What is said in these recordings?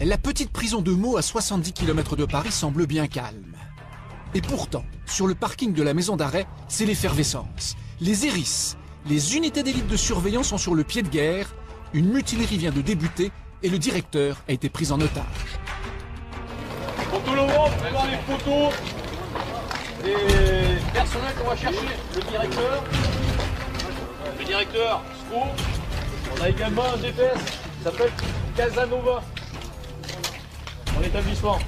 La petite prison de Meaux, à 70 km de Paris, semble bien calme. Et pourtant, sur le parking de la maison d'arrêt, c'est l'effervescence. Les hérisses, les unités d'élite de surveillance sont sur le pied de guerre, une mutinerie vient de débuter et le directeur a été pris en otage. Pour tout le monde, on va voir les photos des personnels qu'on va chercher. Le directeur, SCO. On a également un DPS qui s'appelle Casanova. Dans l'établissement.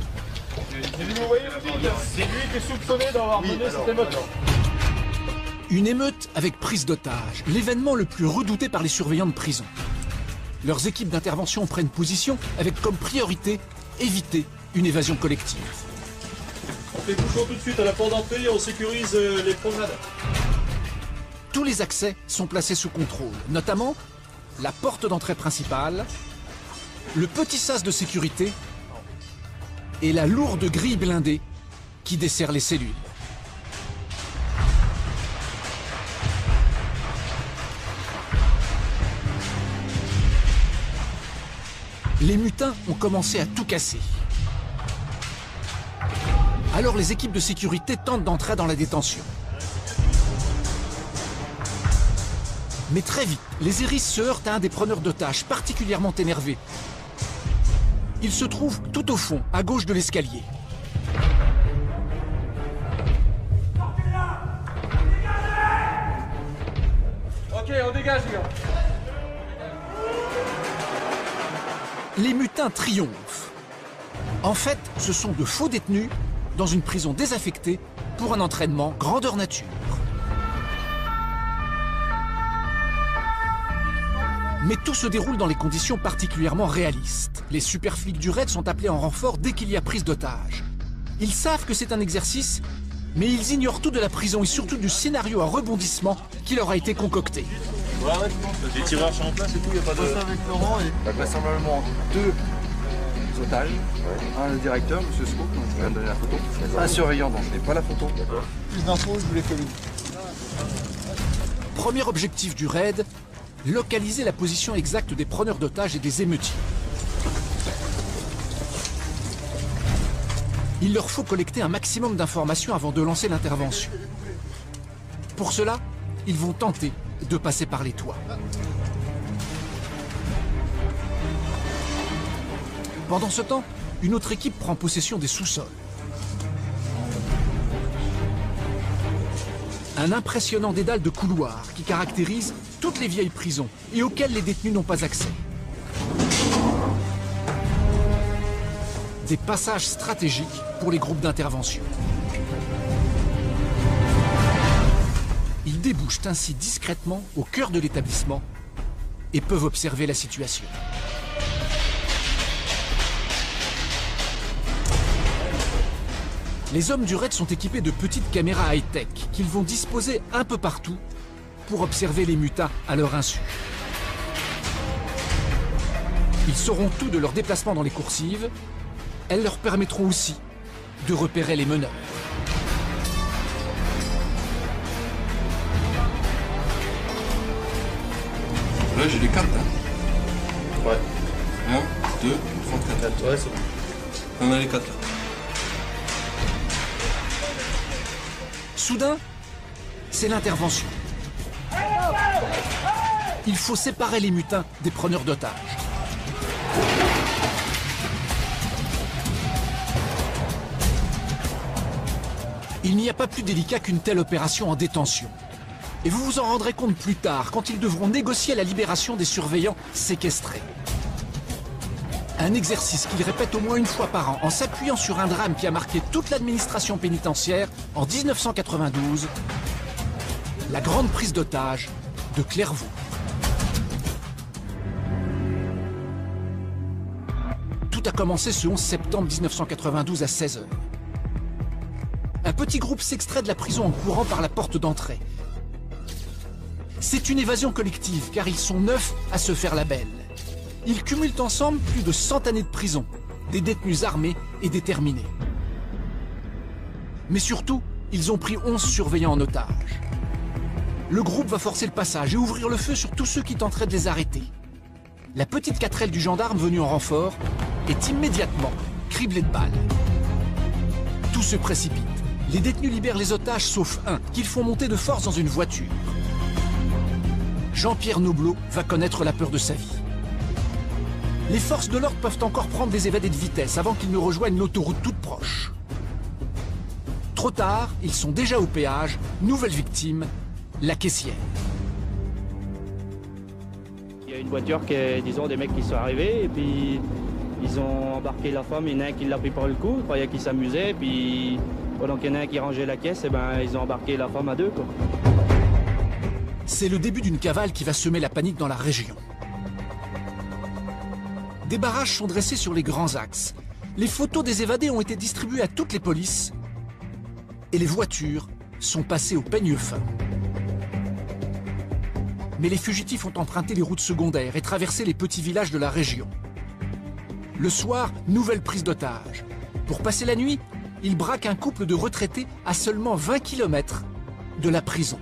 Vous voyez le vide, c'est lui qui est soupçonné d'avoir mené cette émeute. Une émeute avec prise d'otage, l'événement le plus redouté par les surveillants de prison. Leurs équipes d'intervention prennent position avec comme priorité éviter une évasion collective. On fait bouchon tout de suite à la porte d'entrée et on sécurise les promenades. Tous les accès sont placés sous contrôle, notamment la porte d'entrée principale, le petit sas de sécurité et la lourde grille blindée qui dessert les cellules. Les mutins ont commencé à tout casser. Alors les équipes de sécurité tentent d'entrer dans la détention. Mais très vite, les hérisses se heurtent à un des preneurs d'otages particulièrement énervé. Il se trouve tout au fond, à gauche de l'escalier. Ok, on dégage, les gars. Les mutins triomphent. En fait, ce sont de faux détenus dans une prison désaffectée pour un entraînement grandeur nature. Mais tout se déroule dans des conditions particulièrement réalistes. Les super flics du raid sont appelés en renfort dès qu'il y a prise d'otage. Ils savent que c'est un exercice, mais ils ignorent tout de la prison et surtout du scénario à rebondissement qui leur a été concocté. Ouais, les tireurs sont en place et tout, il n'y a pas de... avec Laurent et vraisemblablement 2 otages, un le directeur, M. Sco, dont je viens de donner la photo, un surveillant dont je n'ai pas la photo. Plus d'infos, je vous les communique. Premier objectif du raid, localiser la position exacte des preneurs d'otages et des émeutiers. Il leur faut collecter un maximum d'informations avant de lancer l'intervention. Pour cela, ils vont tenter de passer par les toits. Pendant ce temps, une autre équipe prend possession des sous-sols. Un impressionnant dédale de couloirs qui caractérise toutes les vieilles prisons et auxquelles les détenus n'ont pas accès. Des passages stratégiques pour les groupes d'intervention. Ils débouchent ainsi discrètement au cœur de l'établissement et peuvent observer la situation. Les hommes du raid sont équipés de petites caméras high-tech qu'ils vont disposer un peu partout pour observer les mutas à leur insu. Ils sauront tout de leur déplacement dans les coursives. Elles leur permettront aussi de repérer les meneurs. Là, j'ai les cartes. Hein. Ouais. 1, 2, 3, 4. Ouais, c'est bon. On a les 4 là. Soudain, c'est l'intervention. Il faut séparer les mutins des preneurs d'otages. Il n'y a pas plus délicat qu'une telle opération en détention. Et vous vous en rendrez compte plus tard, quand ils devront négocier la libération des surveillants séquestrés. Un exercice qu'ils répètent au moins une fois par an, en s'appuyant sur un drame qui a marqué toute l'administration pénitentiaire en 1992, la grande prise d'otage de Clairvaux. Tout a commencé ce 11 septembre 1992 à 16 h. Un petit groupe s'extrait de la prison en courant par la porte d'entrée. C'est une évasion collective, car ils sont 9 à se faire la belle. Ils cumulent ensemble plus de 100 années de prison, des détenus armés et déterminés. Mais surtout, ils ont pris 11 surveillants en otage. Le groupe va forcer le passage et ouvrir le feu sur tous ceux qui tenteraient de les arrêter. la petite 4L du gendarme venu en renfort est immédiatement criblée de balles. Tout se précipite. Les détenus libèrent les otages sauf un, qu'ils font monter de force dans une voiture. Jean-Pierre Nobleau va connaître la peur de sa vie. Les forces de l'ordre peuvent encore prendre des évadés de vitesse avant qu'ils ne rejoignent l'autoroute toute proche. Trop tard, ils sont déjà au péage. Nouvelle victime, la caissière. Il y a une voiture disons, des mecs qui sont arrivés et puis ils ont embarqué la femme. Il y en a un qui l'a pris par le cou, il croyait qu'il s'amusait. Puis pendant qu'il y en a un qui rangeait la caisse, et ben, ils ont embarqué la femme à deux, quoi. C'est le début d'une cavale qui va semer la panique dans la région. Des barrages sont dressés sur les grands axes. Les photos des évadés ont été distribuées à toutes les polices. Et les voitures sont passées au peigne fin. Mais les fugitifs ont emprunté les routes secondaires et traversé les petits villages de la région. Le soir, nouvelle prise d'otage. Pour passer la nuit, ils braquent un couple de retraités à seulement 20 km de la prison.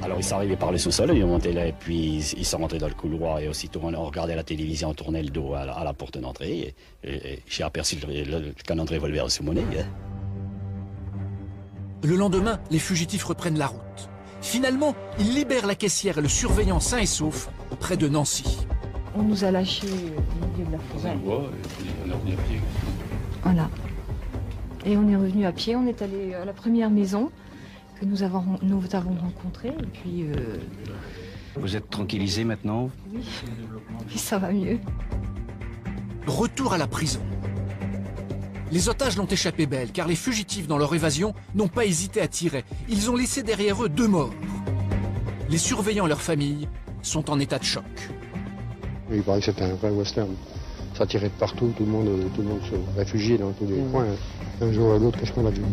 Alors ils sont arrivés par le sous-sol, ils ont monté là et puis ils sont rentrés dans le couloir et aussitôt on regardait la télévision, on tournait le dos à la porte d'entrée et j'ai aperçu le canon de revolver sous mon nez. Le lendemain, les fugitifs reprennent la route. Finalement, ils libèrent la caissière et le surveillant sain et sauf près de Nancy. On nous a lâchés au milieu de la forêt. On est revenu à pied. Voilà. Et on est revenu à pied, on est allé à la première maison que nous avons rencontrée. Et puis. Vous êtes tranquillisé maintenant? Oui. Et ça va mieux. Retour à la prison. Les otages l'ont échappé belle, car les fugitifs, dans leur évasion, n'ont pas hésité à tirer. Ils ont laissé derrière eux 2 morts. Les surveillants et leurs familles sont en état de choc. Il paraît que c'était un vrai western. Ça tirait de partout, tout le monde se réfugiait dans tous les coins. Un jour à l'autre, qu'est-ce qu'on va dire?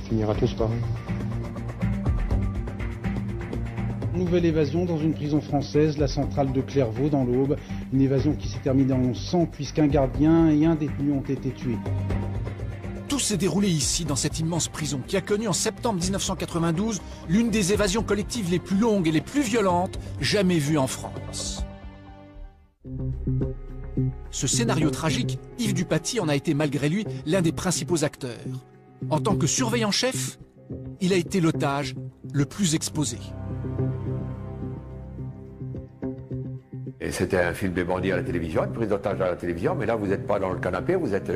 On finira tous pareil. Nouvelle évasion dans une prison française, la centrale de Clairvaux dans l'Aube. Une évasion qui s'est terminée en sang puisqu'un gardien et un détenu ont été tués. Tout s'est déroulé ici, dans cette immense prison, qui a connu en septembre 1992 l'une des évasions collectives les plus longues et les plus violentes jamais vues en France. Ce scénario tragique, Yves Dupaty en a été malgré lui l'un des principaux acteurs. En tant que surveillant-chef, il a été l'otage le plus exposé. Et c'était un film de bandits à la télévision, une prise d'otage à la télévision, mais là vous n'êtes pas dans le canapé, vous êtes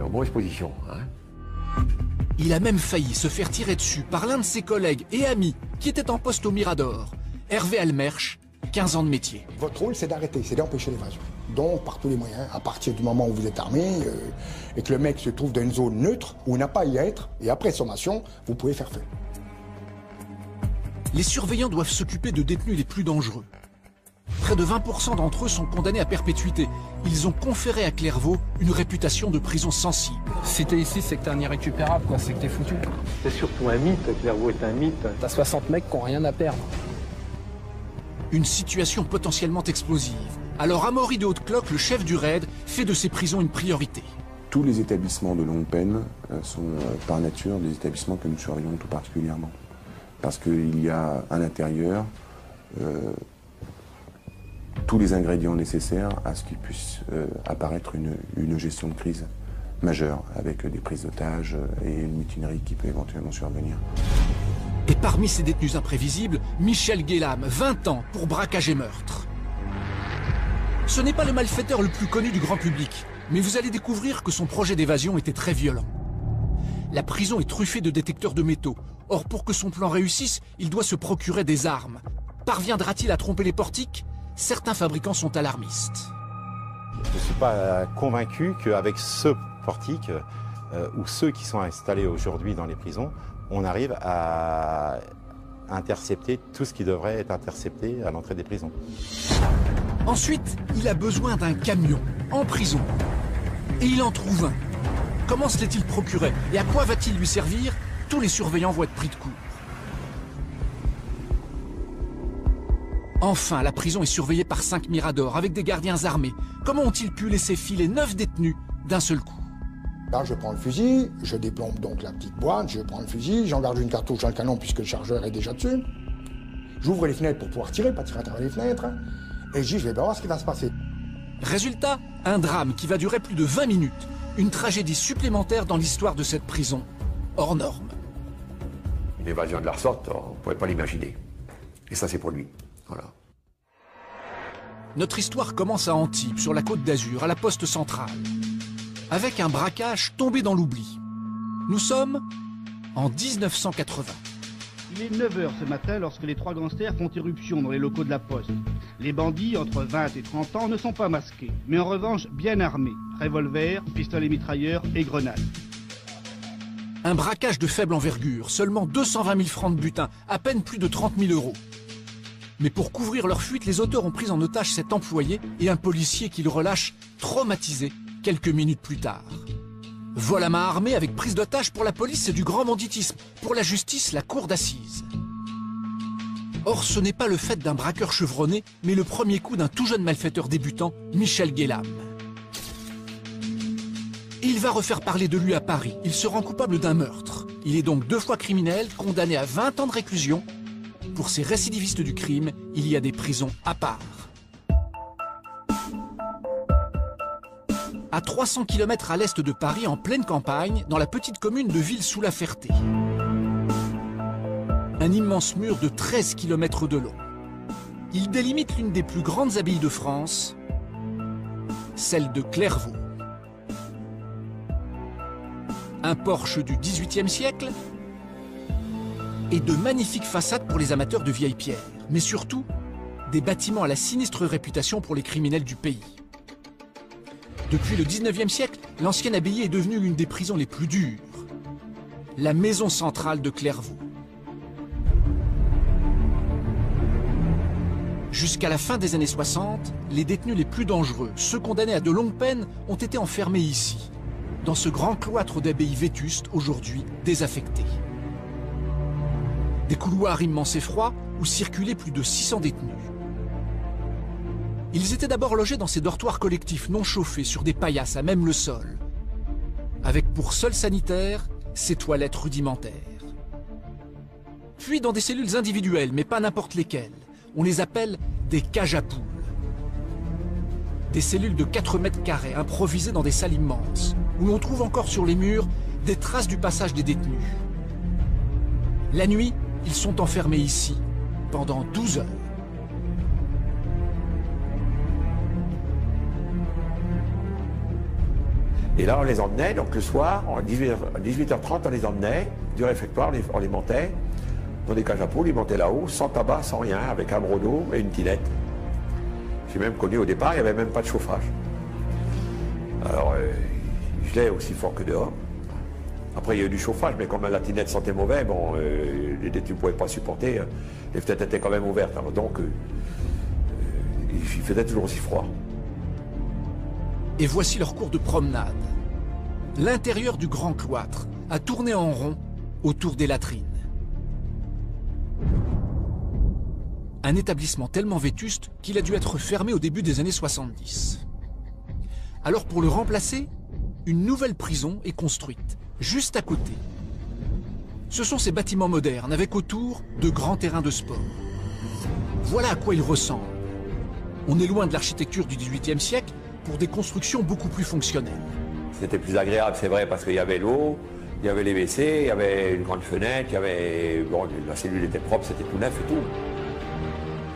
en mauvaise position. Hein. Il a même failli se faire tirer dessus par l'un de ses collègues et amis qui était en poste au Mirador, Hervé Almersch, 15 ans de métier. Votre rôle, c'est d'arrêter, c'est d'empêcher l'évasion. Donc, par tous les moyens, à partir du moment où vous êtes armé et que le mec se trouve dans une zone neutre où il n'a pas à y être, et après sommation, vous pouvez faire feu. Les surveillants doivent s'occuper de détenus les plus dangereux. Près de 20% d'entre eux sont condamnés à perpétuité. Ils ont conféré à Clairvaux une réputation de prison sensible. Si t'es ici, c'est que t'es un irrécupérable, quoi. C'est que t'es foutu. C'est surtout un mythe, Clairvaux est un mythe. T'as 60 mecs qui n'ont rien à perdre. Une situation potentiellement explosive. Alors Amaury de Haute-Cloque, le chef du raid, fait de ces prisons une priorité. Tous les établissements de longue peine sont par nature des établissements que nous surveillons tout particulièrement. Parce qu'il y a à l'intérieur tous les ingrédients nécessaires à ce qu'il puisse apparaître une gestion de crise majeure, avec des prises d'otages et une mutinerie qui peut éventuellement survenir. Et parmi ces détenus imprévisibles, Michel Guélam, 20 ans pour braquage et meurtre. Ce n'est pas le malfaiteur le plus connu du grand public, mais vous allez découvrir que son projet d'évasion était très violent. La prison est truffée de détecteurs de métaux. Or, pour que son plan réussisse, il doit se procurer des armes. Parviendra-t-il à tromper les portiques? Certains fabricants sont alarmistes. Je ne suis pas convaincu qu'avec ce portique, ou ceux qui sont installés aujourd'hui dans les prisons, on arrive à intercepter tout ce qui devrait être intercepté à l'entrée des prisons. Ensuite, il a besoin d'un camion, en prison. Et il en trouve un. Comment se l'est-il procuré? Et à quoi va-t-il lui servir? Tous les surveillants vont être pris de court. Enfin, la prison est surveillée par 5 miradors, avec des gardiens armés. Comment ont-ils pu laisser filer 9 détenus d'un seul coup? Là, je prends le fusil, je déplombe donc la petite boîte, je prends le fusil, j'engage une cartouche dans le canon puisque le chargeur est déjà dessus. J'ouvre les fenêtres pour pouvoir tirer, pas tirer à travers les fenêtres. Et je dis, je vais bien voir ce qui va se passer. Résultat, un drame qui va durer plus de 20 minutes. Une tragédie supplémentaire dans l'histoire de cette prison, hors norme. Une évasion de la sorte, on ne pouvait pas l'imaginer. Et ça, c'est pour lui. Voilà. Notre histoire commence à Antibes, sur la côte d'Azur, à la poste centrale, avec un braquage tombé dans l'oubli. Nous sommes en 1980. Il est 9h ce matin lorsque les trois gangsters font irruption dans les locaux de la Poste. Les bandits, entre 20 et 30 ans, ne sont pas masqués, mais en revanche bien armés. Revolvers, pistolets mitrailleurs et grenades. Un braquage de faible envergure, seulement 220 000 francs de butin, à peine plus de 30 000 euros. Mais pour couvrir leur fuite, les auteurs ont pris en otage cet employé et un policier qu'ils relâchent traumatisés quelques minutes plus tard. Vol à main armée avec prise d'otage pour la police, c'est du grand banditisme. Pour la justice, la cour d'assises. Or, ce n'est pas le fait d'un braqueur chevronné, mais le premier coup d'un tout jeune malfaiteur débutant, Michel Guélam. Il va refaire parler de lui à Paris. Il se rend coupable d'un meurtre. Il est donc 2 fois criminel, condamné à 20 ans de réclusion. Pour ces récidivistes du crime, il y a des prisons à part. À 300 km à l'est de Paris, en pleine campagne, dans la petite commune de Ville-sous-la-Ferté. Un immense mur de 13 km de long. Il délimite l'une des plus grandes abbayes de France, celle de Clairvaux. Un porche du XVIIIe siècle et de magnifiques façades pour les amateurs de vieilles pierres, mais surtout des bâtiments à la sinistre réputation pour les criminels du pays. Depuis le XIXe siècle, l'ancienne abbaye est devenue l'une des prisons les plus dures, la maison centrale de Clairvaux. Jusqu'à la fin des années 60, les détenus les plus dangereux, ceux condamnés à de longues peines, ont été enfermés ici, dans ce grand cloître d'abbaye vétuste, aujourd'hui désaffecté. Des couloirs immenses et froids où circulaient plus de 600 détenus. Ils étaient d'abord logés dans ces dortoirs collectifs non chauffés sur des paillasses à même le sol, avec pour seul sanitaire ces toilettes rudimentaires. Puis dans des cellules individuelles, mais pas n'importe lesquelles. On les appelle des cages à poules. Des cellules de 4 mètres carrés improvisées dans des salles immenses, où l'on trouve encore sur les murs des traces du passage des détenus. La nuit, ils sont enfermés ici pendant 12 heures. Et là, on les emmenait, donc le soir, à 18h30, on les emmenait du réfectoire, on les montait dans des cages à poules, ils montaient là-haut, sans tabac, sans rien, avec un broc d'eau et une tinette. J'ai même connu au départ, il n'y avait même pas de chauffage. Alors, je gelait aussi fort que dehors. Après, il y a eu du chauffage, mais comme la tinette sentait mauvais, bon, les détenus ne pouvaient pas supporter, les fenêtres étaient quand même ouvertes, alors donc il faisait toujours aussi froid. Et voici leur cours de promenade. L'intérieur du grand cloître a tourné en rond autour des latrines. Un établissement tellement vétuste qu'il a dû être fermé au début des années 70. Alors pour le remplacer, une nouvelle prison est construite, juste à côté. Ce sont ces bâtiments modernes avec autour de grands terrains de sport. Voilà à quoi ils ressemblent. On est loin de l'architecture du XVIIIe siècle, pour des constructions beaucoup plus fonctionnelles. C'était plus agréable, c'est vrai, parce qu'il y avait l'eau, il y avait les WC, il y avait une grande fenêtre, il y avait... Bon, la cellule était propre, c'était tout neuf et tout.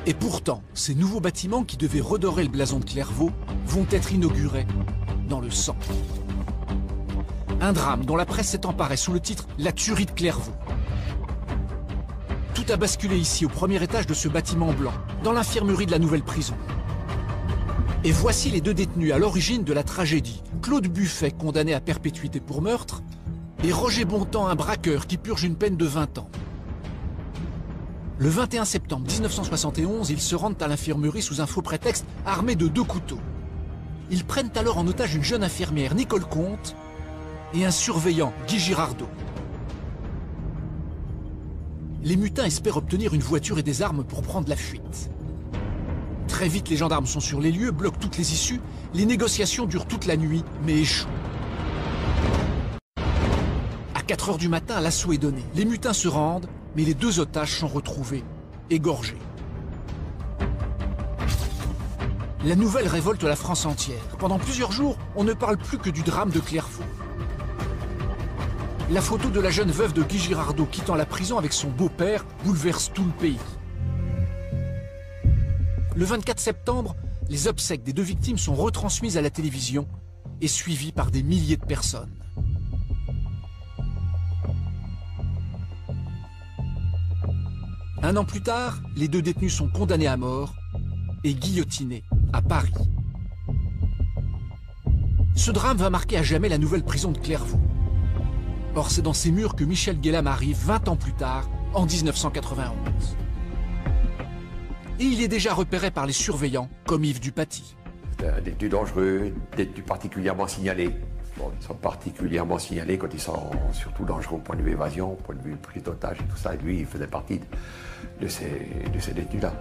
Et pourtant, ces nouveaux bâtiments qui devaient redorer le blason de Clairvaux vont être inaugurés dans le sang. Un drame dont la presse s'est emparée sous le titre « La tuerie de Clairvaux ». Tout a basculé ici, au premier étage de ce bâtiment blanc, dans l'infirmerie de la nouvelle prison. Et voici les 2 détenus à l'origine de la tragédie. Claude Buffet, condamné à perpétuité pour meurtre, et Roger Bontemps, un braqueur qui purge une peine de 20 ans. Le 21 septembre 1971, ils se rendent à l'infirmerie sous un faux prétexte, armés de 2 couteaux. Ils prennent alors en otage une jeune infirmière, Nicole Comte, et un surveillant, Guy Girardot. Les mutins espèrent obtenir une voiture et des armes pour prendre la fuite. Très vite, les gendarmes sont sur les lieux, bloquent toutes les issues. Les négociations durent toute la nuit, mais échouent. À 4 h du matin, l'assaut est donné. Les mutins se rendent, mais les 2 otages sont retrouvés égorgés. La nouvelle révolte la France entière. Pendant plusieurs jours, on ne parle plus que du drame de Clairvaux. La photo de la jeune veuve de Guy Girardot quittant la prison avec son beau-père bouleverse tout le pays. Le 24 septembre, les obsèques des deux victimes sont retransmises à la télévision et suivies par des milliers de personnes. Un an plus tard, les deux détenus sont condamnés à mort et guillotinés à Paris. Ce drame va marquer à jamais la nouvelle prison de Clairvaux. Or, c'est dans ces murs que Michel Guélam arrive 20 ans plus tard, en 1991. Et il est déjà repéré par les surveillants, comme Yves Dupaty. C'est un détenu dangereux, détenu particulièrement signalé. Bon, ils sont particulièrement signalés quand ils sont surtout dangereux au point de vue évasion, au point de vue prise d'otage et tout ça. Et lui, il faisait partie de ces détenus-là.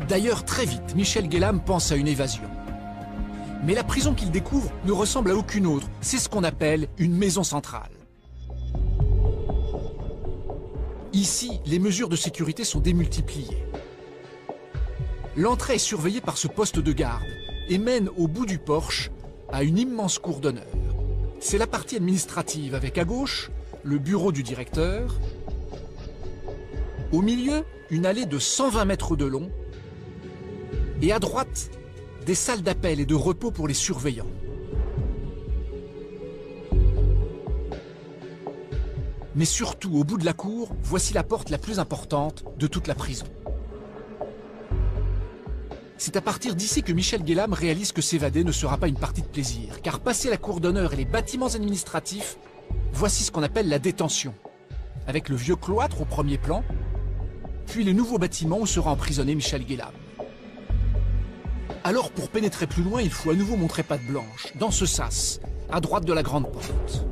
D'ailleurs, très vite, Michel Guélam pense à une évasion. Mais la prison qu'il découvre ne ressemble à aucune autre. C'est ce qu'on appelle une maison centrale. Ici, les mesures de sécurité sont démultipliées. L'entrée est surveillée par ce poste de garde et mène au bout du porche à une immense cour d'honneur. C'est la partie administrative avec à gauche le bureau du directeur. Au milieu, une allée de 120 mètres de long et à droite, des salles d'appel et de repos pour les surveillants. Mais surtout, au bout de la cour, voici la porte la plus importante de toute la prison. C'est à partir d'ici que Michel Guélam réalise que s'évader ne sera pas une partie de plaisir, car passer la cour d'honneur et les bâtiments administratifs, voici ce qu'on appelle la détention, avec le vieux cloître au premier plan, puis le nouveau bâtiment où sera emprisonné Michel Guélam. Alors, pour pénétrer plus loin, il faut à nouveau montrer patte blanche, dans ce sas, à droite de la grande porte.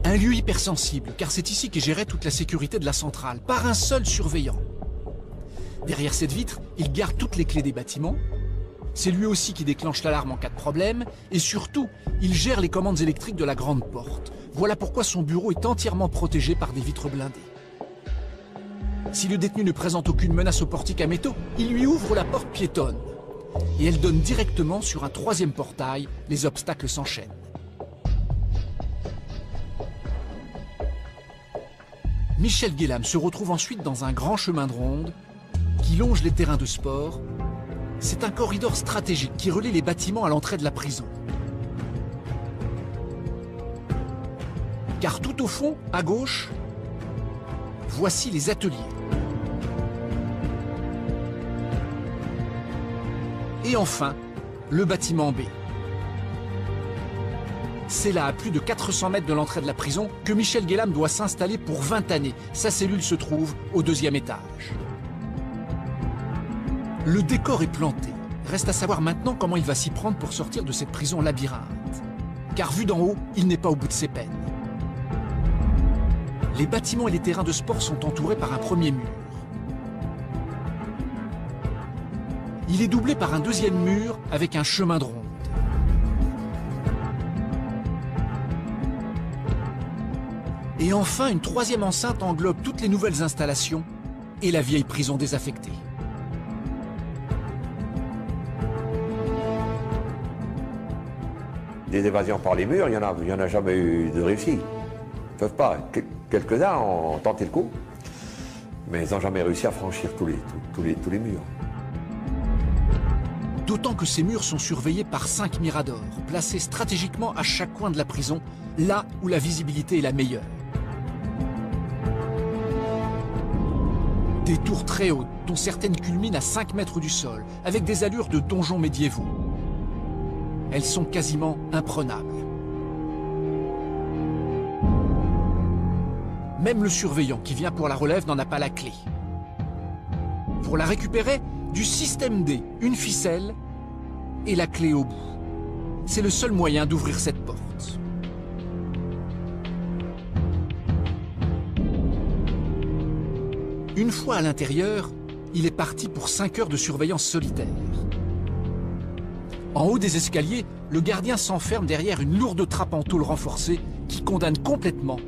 Un lieu hypersensible, car c'est ici qu'est gérée toute la sécurité de la centrale, par un seul surveillant. Derrière cette vitre, il garde toutes les clés des bâtiments. C'est lui aussi qui déclenche l'alarme en cas de problème. Et surtout, il gère les commandes électriques de la grande porte. Voilà pourquoi son bureau est entièrement protégé par des vitres blindées. Si le détenu ne présente aucune menace au portique à métaux, il lui ouvre la porte piétonne. Et elle donne directement sur un troisième portail. Les obstacles s'enchaînent. Michel Guélam se retrouve ensuite dans un grand chemin de ronde qui longe les terrains de sport. C'est un corridor stratégique qui relie les bâtiments à l'entrée de la prison. Car tout au fond, à gauche, voici les ateliers. Et enfin, le bâtiment B. C'est là, à plus de 400 mètres de l'entrée de la prison, que Michel Guélam doit s'installer pour 20 années. Sa cellule se trouve au 2e étage. Le décor est planté. Reste à savoir maintenant comment il va s'y prendre pour sortir de cette prison labyrinthe. Car vu d'en haut, il n'est pas au bout de ses peines. Les bâtiments et les terrains de sport sont entourés par un premier mur. Il est doublé par un deuxième mur avec un chemin de ronde. Et enfin, une troisième enceinte englobe toutes les nouvelles installations et la vieille prison désaffectée. Des évasions par les murs, il n'y en a jamais eu de réussi. Ils ne peuvent pas. Quelques-uns ont tenté le coup, mais ils n'ont jamais réussi à franchir tous les murs. D'autant que ces murs sont surveillés par 5 miradors, placés stratégiquement à chaque coin de la prison, là où la visibilité est la meilleure. Des tours très hautes, dont certaines culminent à 5 mètres du sol, avec des allures de donjons médiévaux. Elles sont quasiment imprenables. Même le surveillant qui vient pour la relève n'en a pas la clé. Pour la récupérer, du système D, une ficelle et la clé au bout. C'est le seul moyen d'ouvrir cette porte. Une fois à l'intérieur, il est parti pour 5 heures de surveillance solitaire. En haut des escaliers, le gardien s'enferme derrière une lourde trappe en tôle renforcée qui condamne complètement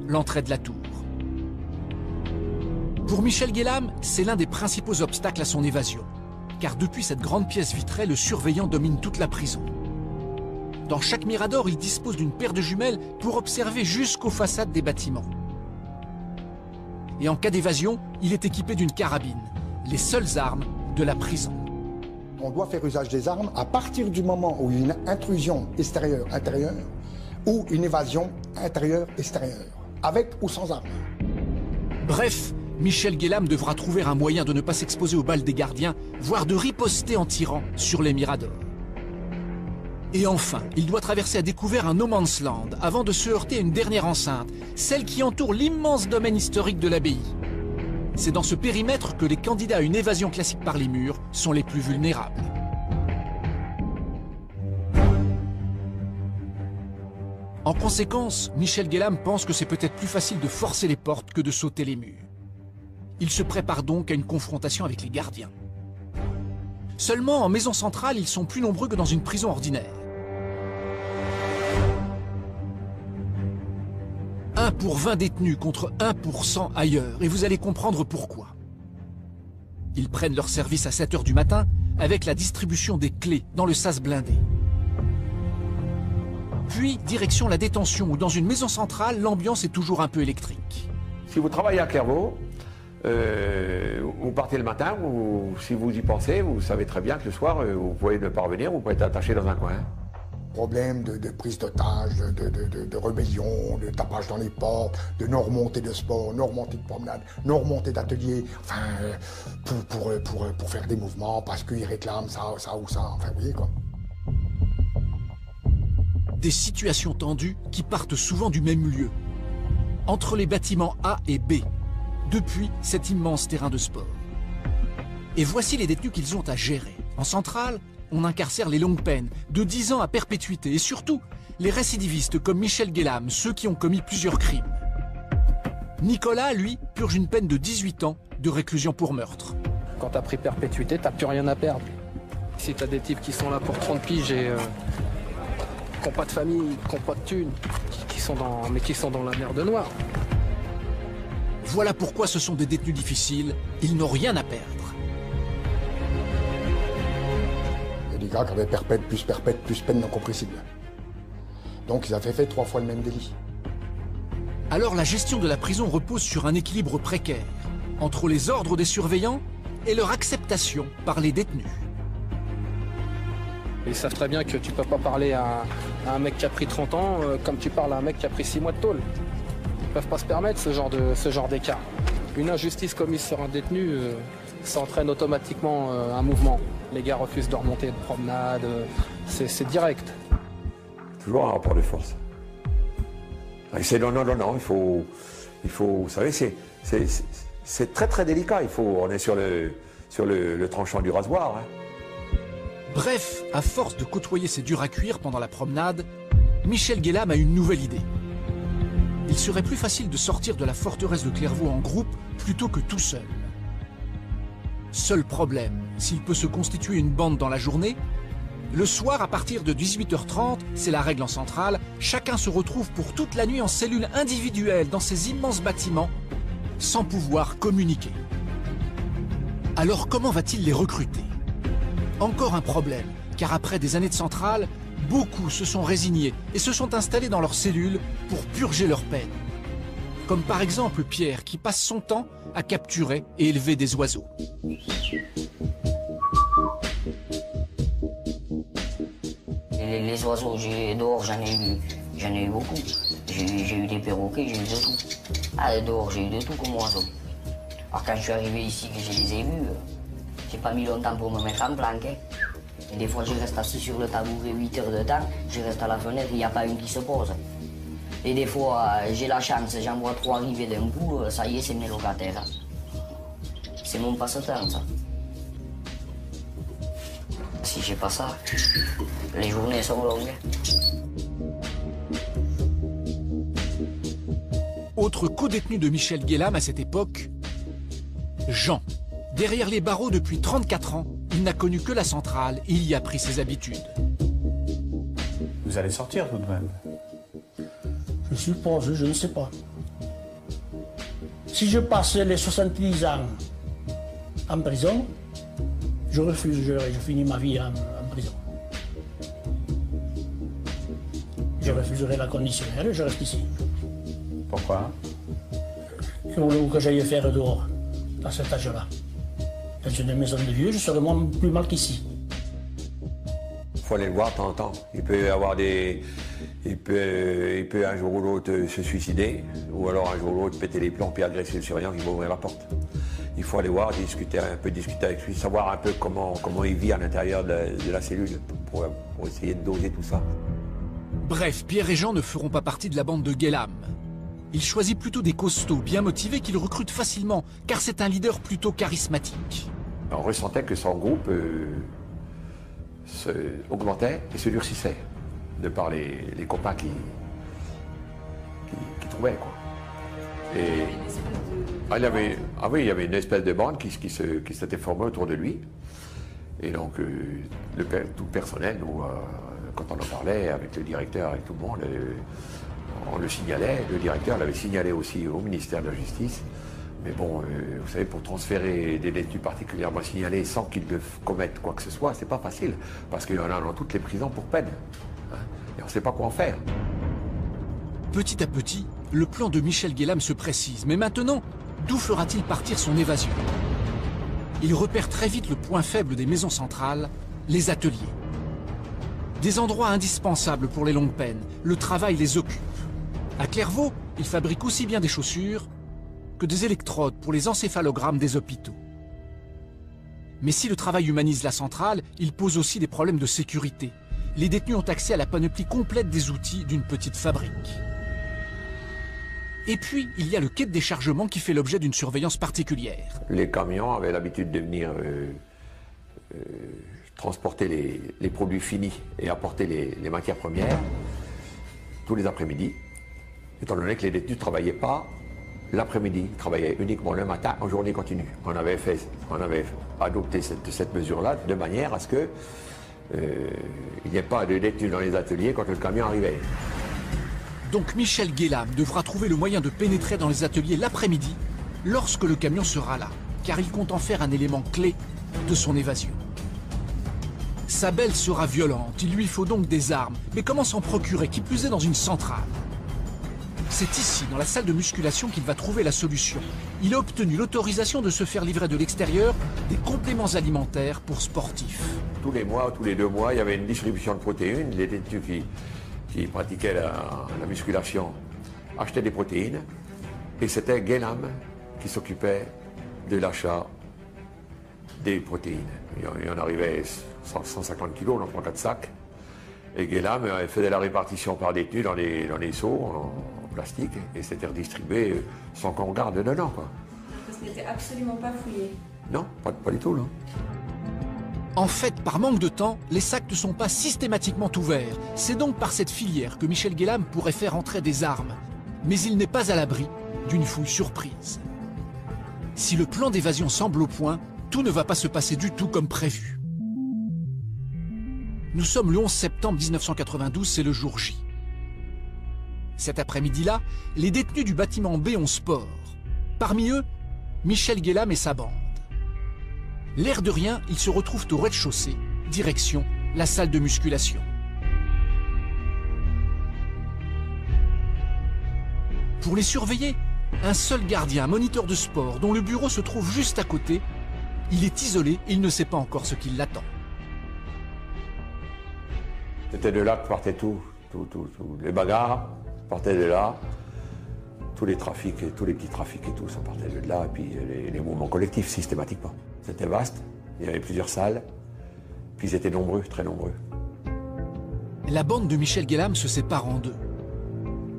l'entrée de la tour. Pour Michel Guélam, c'est l'un des principaux obstacles à son évasion. Car depuis cette grande pièce vitrée, le surveillant domine toute la prison. Dans chaque mirador, il dispose d'une paire de jumelles pour observer jusqu'aux façades des bâtiments. Et en cas d'évasion, il est équipé d'une carabine, les seules armes de la prison. On doit faire usage des armes à partir du moment où il y a une intrusion extérieure-intérieure ou une évasion intérieure-extérieure, avec ou sans armes. Bref, Michel Guélam devra trouver un moyen de ne pas s'exposer aux balles des gardiens, voire de riposter en tirant sur les miradors. Et enfin, il doit traverser à découvert un no man's land avant de se heurter à une dernière enceinte, celle qui entoure l'immense domaine historique de l'abbaye. C'est dans ce périmètre que les candidats à une évasion classique par les murs sont les plus vulnérables. En conséquence, Michel Guélam pense que c'est peut-être plus facile de forcer les portes que de sauter les murs. Il se prépare donc à une confrontation avec les gardiens. Seulement, en maison centrale, ils sont plus nombreux que dans une prison ordinaire. 1 pour 20 détenus contre 1 pour 100 ailleurs, et vous allez comprendre pourquoi. Ils prennent leur service à 7 h du matin avec la distribution des clés dans le sas blindé. Puis, direction la détention, où dans une maison centrale, l'ambiance est toujours un peu électrique. Si vous travaillez à Clairvaux, vous partez le matin, ou si vous y pensez, vous savez très bien que le soir, vous pouvez ne pas revenir, vous pouvez être attaché dans un coin. Problème de prise d'otage, de rébellion, de tapage dans les portes, de non-remontée de sport, non-remontée de promenade, non-remontée d'atelier, enfin, pour faire des mouvements, parce qu'ils réclament ça ou ça, enfin, vous voyez quoi. Des situations tendues qui partent souvent du même lieu, entre les bâtiments A et B, depuis cet immense terrain de sport. Et voici les détenus qu'ils ont à gérer. En centrale, on incarcère les longues peines, de 10 ans à perpétuité, et surtout, les récidivistes comme Michel Guélam, ceux qui ont commis plusieurs crimes. Nicolas, lui, purge une peine de 18 ans de réclusion pour meurtre. Quand t'as pris perpétuité, t'as plus rien à perdre. Si t'as des types qui sont là pour 30 piges et qui n'ont pas de famille, qui n'ont pas de thunes, qui sont dans la merde noire. Voilà pourquoi ce sont des détenus difficiles, ils n'ont rien à perdre. Il y a des gars qui avaient perpète, plus peine non compressible. Donc ils avaient fait 3 fois le même délit. Alors la gestion de la prison repose sur un équilibre précaire, entre les ordres des surveillants et leur acceptation par les détenus. Ils savent très bien que tu peux pas parler à un mec qui a pris 30 ans comme tu parles à un mec qui a pris 6 mois de tôle. Ils peuvent pas se permettre ce genre d'écart. Une injustice commise sur un détenu, ça entraîne automatiquement un mouvement. Les gars refusent de remonter de promenade, c'est direct. Toujours un rapport de force. Et c'est non, il faut, vous savez, c'est très très délicat. On est sur le tranchant du rasoir. Hein. Bref, à force de côtoyer ces durs à cuire pendant la promenade, Michel Guélam a une nouvelle idée. Il serait plus facile de sortir de la forteresse de Clairvaux en groupe plutôt que tout seul. Seul problème, s'il peut se constituer une bande dans la journée, le soir à partir de 18 h 30, c'est la règle en centrale, chacun se retrouve pour toute la nuit en cellule individuelle dans ces immenses bâtiments, sans pouvoir communiquer. Alors comment va-t-il les recruter? Encore un problème, car après des années de centrale, beaucoup se sont résignés et se sont installés dans leurs cellules pour purger leur peine. Comme par exemple Pierre qui passe son temps à capturer et élever des oiseaux. Les oiseaux dehors, j'en ai eu beaucoup. J'ai eu des perroquets, j'ai eu de tout. Ah, dehors, j'ai eu de tout comme oiseaux. Alors quand je suis arrivé ici, que je les ai vus, j'ai pas mis longtemps pour me mettre en planque. Et des fois, je reste assis sur le tabouret 8 heures de temps, je reste à la fenêtre, il n'y a pas une qui se pose. Et des fois, j'ai la chance, j'en vois 3 arriver d'un coup, ça y est, c'est mes locataires. C'est mon passe-temps, ça. Si j'ai pas ça, les journées sont longues. Autre co-détenu de Michel Guélam à cette époque, Jean. Derrière les barreaux depuis 34 ans, il n'a connu que la centrale et il y a pris ses habitudes. Vous allez sortir tout de même? Je suppose, je ne sais pas. Si je passe les 70 ans en prison, je refuserai, je finis ma vie en prison. Je refuserai la conditionnelle et je reste ici. Pourquoi? Que j'aille faire dehors, à cet âge-là. Dans une maison de vieux, je serai moins plus mal qu'ici. Il faut aller le voir de temps en temps. Il peut avoir des... Il peut un jour ou l'autre se suicider, ou alors un jour ou l'autre péter les plombs puis agresser le surveillant qui va ouvrir la porte. Il faut aller voir, discuter avec lui, savoir un peu comment il vit à l'intérieur de la cellule pour essayer de doser tout ça. Bref, Pierre et Jean ne feront pas partie de la bande de Guélam. Il choisit plutôt des costauds bien motivés qu'il recrute facilement, car c'est un leader plutôt charismatique. On ressentait que son groupe augmentait et se durcissait, de par les copains qui trouvaient, quoi. Et il y avait une espèce de bande qui s'était formée autour de lui. Et donc, tout le personnel, nous, quand on en parlait avec le directeur, avec tout le monde, on le signalait. Le directeur l'avait signalé aussi au ministère de la Justice. Mais bon, vous savez, pour transférer des détenus particulièrement signalés sans qu'ils commettent quoi que ce soit, c'est pas facile. Parce qu'il y en a dans toutes les prisons pour peine. Hein, et on ne sait pas quoi en faire. Petit à petit, le plan de Michel Guélam se précise. Mais maintenant, d'où fera-t-il partir son évasion? Il repère très vite le point faible des maisons centrales, les ateliers. Des endroits indispensables pour les longues peines, le travail les occupe. À Clairvaux, il fabrique aussi bien des chaussures que des électrodes pour les encéphalogrammes des hôpitaux. Mais si le travail humanise la centrale, il pose aussi des problèmes de sécurité. Les détenus ont accès à la panoplie complète des outils d'une petite fabrique. Et puis, il y a le quai de déchargement qui fait l'objet d'une surveillance particulière. Les camions avaient l'habitude de venir transporter les produits finis et apporter les matières premières tous les après-midi, étant donné que les détenus ne travaillaient pas l'après-midi, ils travaillaient uniquement le matin en journée continue. On avait adopté cette mesure-là de manière à ce que il n'y ait pas de détenus dans les ateliers quand le camion arrivait. Donc Michel Guélam devra trouver le moyen de pénétrer dans les ateliers l'après-midi, lorsque le camion sera là, car il compte en faire un élément clé de son évasion. Sa belle sera violente, il lui faut donc des armes, mais comment s'en procurer, qui plus est dans une centrale? C'est ici, dans la salle de musculation, qu'il va trouver la solution. Il a obtenu l'autorisation de se faire livrer de l'extérieur des compléments alimentaires pour sportifs. Tous les mois, tous les 2 mois, il y avait une distribution de protéines. Les détenus qui pratiquaient la musculation achetaient des protéines. Et c'était Guélam qui s'occupait de l'achat des protéines. Il en arrivait 150 kilos dans 3-4 sacs. Et Guélam faisait la répartition par détenus dans les seaux en plastique et c'était redistribué sans qu'on regarde dedans, quoi. Parce qu'il n'était absolument pas fouillé. Non, pas du tout, non. En fait, par manque de temps, les sacs ne sont pas systématiquement ouverts. C'est donc par cette filière que Michel Guélam pourrait faire entrer des armes. Mais il n'est pas à l'abri d'une fouille surprise. Si le plan d'évasion semble au point, tout ne va pas se passer du tout comme prévu. Nous sommes le 11 septembre 1992, c'est le jour J. Cet après-midi-là, les détenus du bâtiment B ont sport. Parmi eux, Michel Guélam et sa bande. L'air de rien, ils se retrouvent au rez-de-chaussée, direction la salle de musculation. Pour les surveiller, un seul gardien, un moniteur de sport, dont le bureau se trouve juste à côté, il est isolé et il ne sait pas encore ce qui l'attend. C'était de là que partaient tous les bagarres, partaient de là. Tous les trafics, tous les petits trafics et tout, ça partait de là. Et puis les mouvements collectifs, systématiquement. C'était vaste, il y avait plusieurs salles, puis ils étaient nombreux, très nombreux. La bande de Michel Guélam se sépare en deux.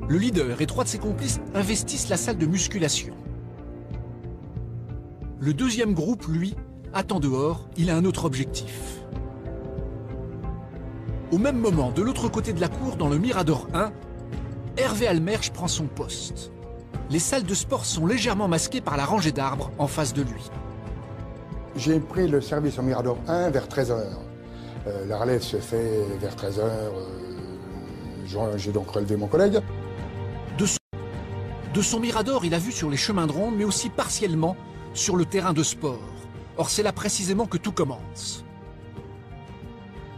Le leader et 3 de ses complices investissent la salle de musculation. Le deuxième groupe, lui, attend dehors, il a un autre objectif. Au même moment, de l'autre côté de la cour, dans le Mirador 1, Hervé Almersch prend son poste. Les salles de sport sont légèrement masquées par la rangée d'arbres en face de lui. J'ai pris le service au Mirador 1 vers 13h. La relève se fait vers 13h. J'ai donc relevé mon collègue. De De son mirador, il a vu sur les chemins de ronde, mais aussi partiellement sur le terrain de sport. Or, c'est là précisément que tout commence.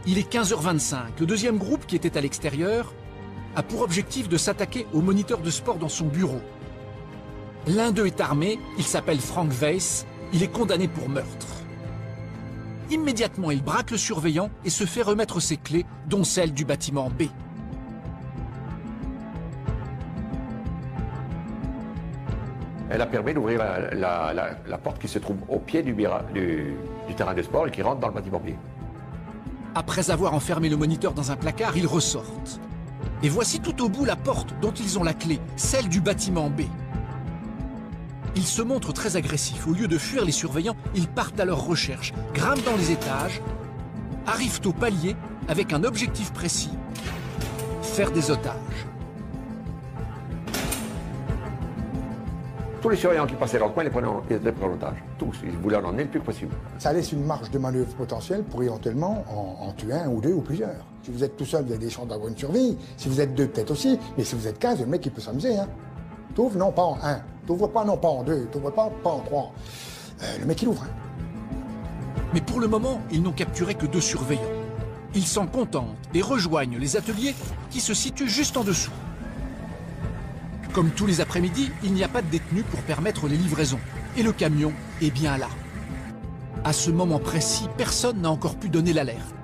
Il est 15h25. Le deuxième groupe, qui était à l'extérieur, a pour objectif de s'attaquer au moniteur de sport dans son bureau. L'un d'eux est armé, il s'appelle Frank Weiss, il est condamné pour meurtre. Immédiatement, il braque le surveillant et se fait remettre ses clés, dont celle du bâtiment B. Elle a permis d'ouvrir la porte qui se trouve au pied du terrain de sport et qui rentre dans le bâtiment B. Après avoir enfermé le moniteur dans un placard, ils ressortent. Et voici tout au bout la porte dont ils ont la clé, celle du bâtiment B. Ils se montrent très agressifs. Au lieu de fuir les surveillants, ils partent à leur recherche, grimpent dans les étages, arrivent au palier avec un objectif précis, faire des otages. Tous les surveillants qui passaient dans le coin les prenaient en otage. Tous, ils voulaient en emmener le plus possible. Ça laisse une marge de manœuvre potentielle pour éventuellement en tuer un ou deux ou plusieurs. Si vous êtes tout seul, vous avez des chances d'avoir une survie. Si vous êtes deux, peut-être aussi. Mais si vous êtes 15, le mec, il peut s'amuser. Hein. T'ouvres, non pas en un. T'ouvres pas, non pas en deux. T'ouvres pas en trois. Le mec, il ouvre. Hein. Mais pour le moment, ils n'ont capturé que 2 surveillants. Ils s'en contentent et rejoignent les ateliers qui se situent juste en dessous. Comme tous les après-midi, il n'y a pas de détenus pour permettre les livraisons. Et le camion est bien là. À ce moment précis, personne n'a encore pu donner l'alerte.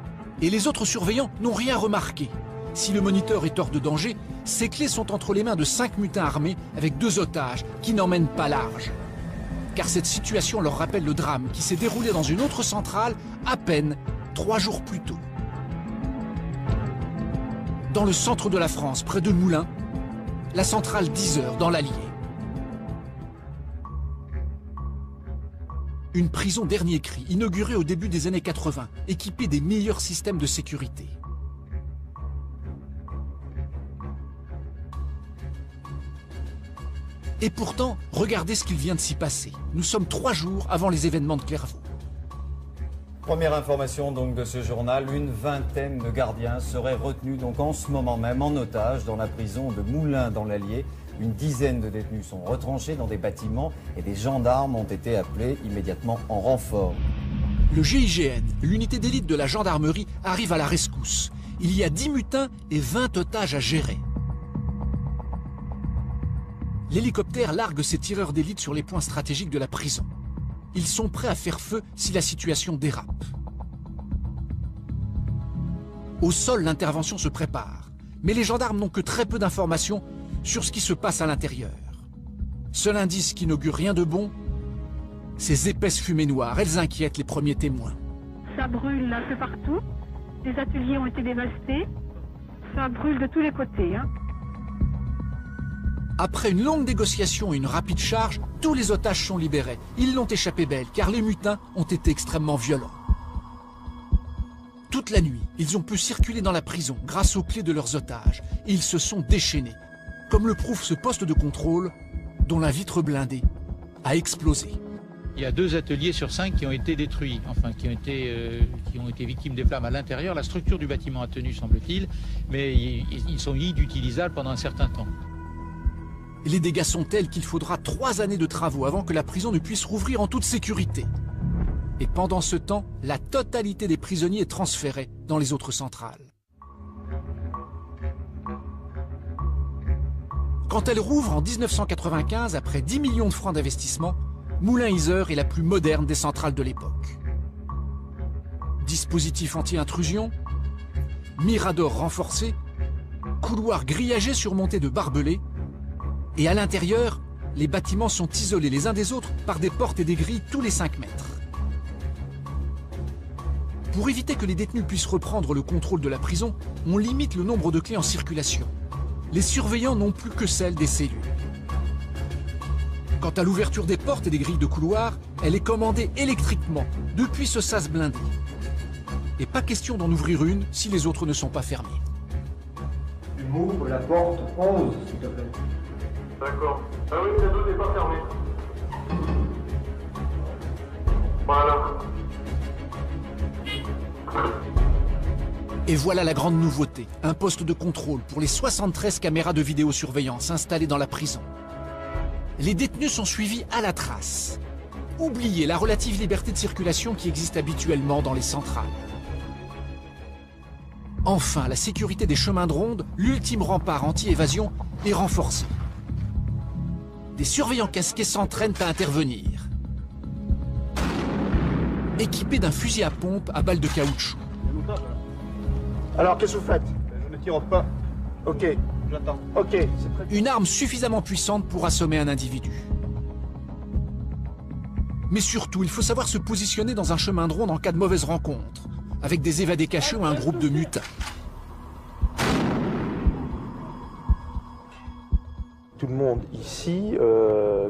Et les autres surveillants n'ont rien remarqué. Si le moniteur est hors de danger, ses clés sont entre les mains de 5 mutins armés avec 2 otages qui n'emmènent pas large. Car cette situation leur rappelle le drame qui s'est déroulé dans une autre centrale à peine 3 jours plus tôt. Dans le centre de la France, près de Moulins, la centrale 10 heures dans l'Allier. Une prison dernier cri, inaugurée au début des années 80, équipée des meilleurs systèmes de sécurité. Et pourtant, regardez ce qu'il vient de s'y passer. Nous sommes 3 jours avant les événements de Clairvaux. Première information donc de ce journal, une vingtaine de gardiens seraient retenus donc en ce moment même en otage dans la prison de Moulins dans l'Allier. Une dizaine de détenus sont retranchés dans des bâtiments et des gendarmes ont été appelés immédiatement en renfort. Le GIGN, l'unité d'élite de la gendarmerie, arrive à la rescousse. Il y a 10 mutins et 20 otages à gérer. L'hélicoptère largue ses tireurs d'élite sur les points stratégiques de la prison. Ils sont prêts à faire feu si la situation dérape. Au sol, l'intervention se prépare. Mais les gendarmes n'ont que très peu d'informations sur ce qui se passe à l'intérieur. Seul indice qui n'augure rien de bon, ces épaisses fumées noires, elles inquiètent les premiers témoins. Ça brûle un peu partout. Les ateliers ont été dévastés. Ça brûle de tous les côtés. Hein. Après une longue négociation et une rapide charge, tous les otages sont libérés. Ils l'ont échappé belle, car les mutins ont été extrêmement violents. Toute la nuit, ils ont pu circuler dans la prison grâce aux clés de leurs otages. Ils se sont déchaînés, comme le prouve ce poste de contrôle dont la vitre blindée a explosé. Il y a 2 ateliers sur 5 qui ont été détruits, enfin qui ont été victimes des flammes à l'intérieur. La structure du bâtiment a tenu, semble-t-il, mais ils sont inutilisables pendant un certain temps. Les dégâts sont tels qu'il faudra 3 années de travaux avant que la prison ne puisse rouvrir en toute sécurité. Et pendant ce temps, la totalité des prisonniers est transférée dans les autres centrales. Quand elle rouvre en 1995, après 10 millions de francs d'investissement, Moulins-Yzeure est la plus moderne des centrales de l'époque. Dispositif anti-intrusion, mirador renforcé, couloirs grillagés surmontés de barbelés, et à l'intérieur, les bâtiments sont isolés les uns des autres par des portes et des grilles tous les 5 mètres. Pour éviter que les détenus puissent reprendre le contrôle de la prison, on limite le nombre de clés en circulation. Les surveillants n'ont plus que celles des cellules. Quant à l'ouverture des portes et des grilles de couloir, elle est commandée électriquement depuis ce sas blindé. Et pas question d'en ouvrir une si les autres ne sont pas fermées. Tu m'ouvres la porte 11, s'il te plaît. D'accord. Ah oui, le cadeau n'est pas fermé. Voilà. Et voilà la grande nouveauté, un poste de contrôle pour les 73 caméras de vidéosurveillance installées dans la prison. les détenus sont suivis à la trace. Oubliez la relative liberté de circulation qui existe habituellement dans les centrales. Enfin, la sécurité des chemins de ronde, l'ultime rempart anti-évasion, est renforcée. Des surveillants casqués s'entraînent à intervenir. Équipés d'un fusil à pompe à balles de caoutchouc. Alors, qu'est-ce que vous faites? Je ne tire pas. Ok. J'attends. Ok. Une arme suffisamment puissante pour assommer un individu. Mais surtout, il faut savoir se positionner dans un chemin de ronde en cas de mauvaise rencontre, avec des évadés cachés ou un groupe de mutins. Tout le monde ici,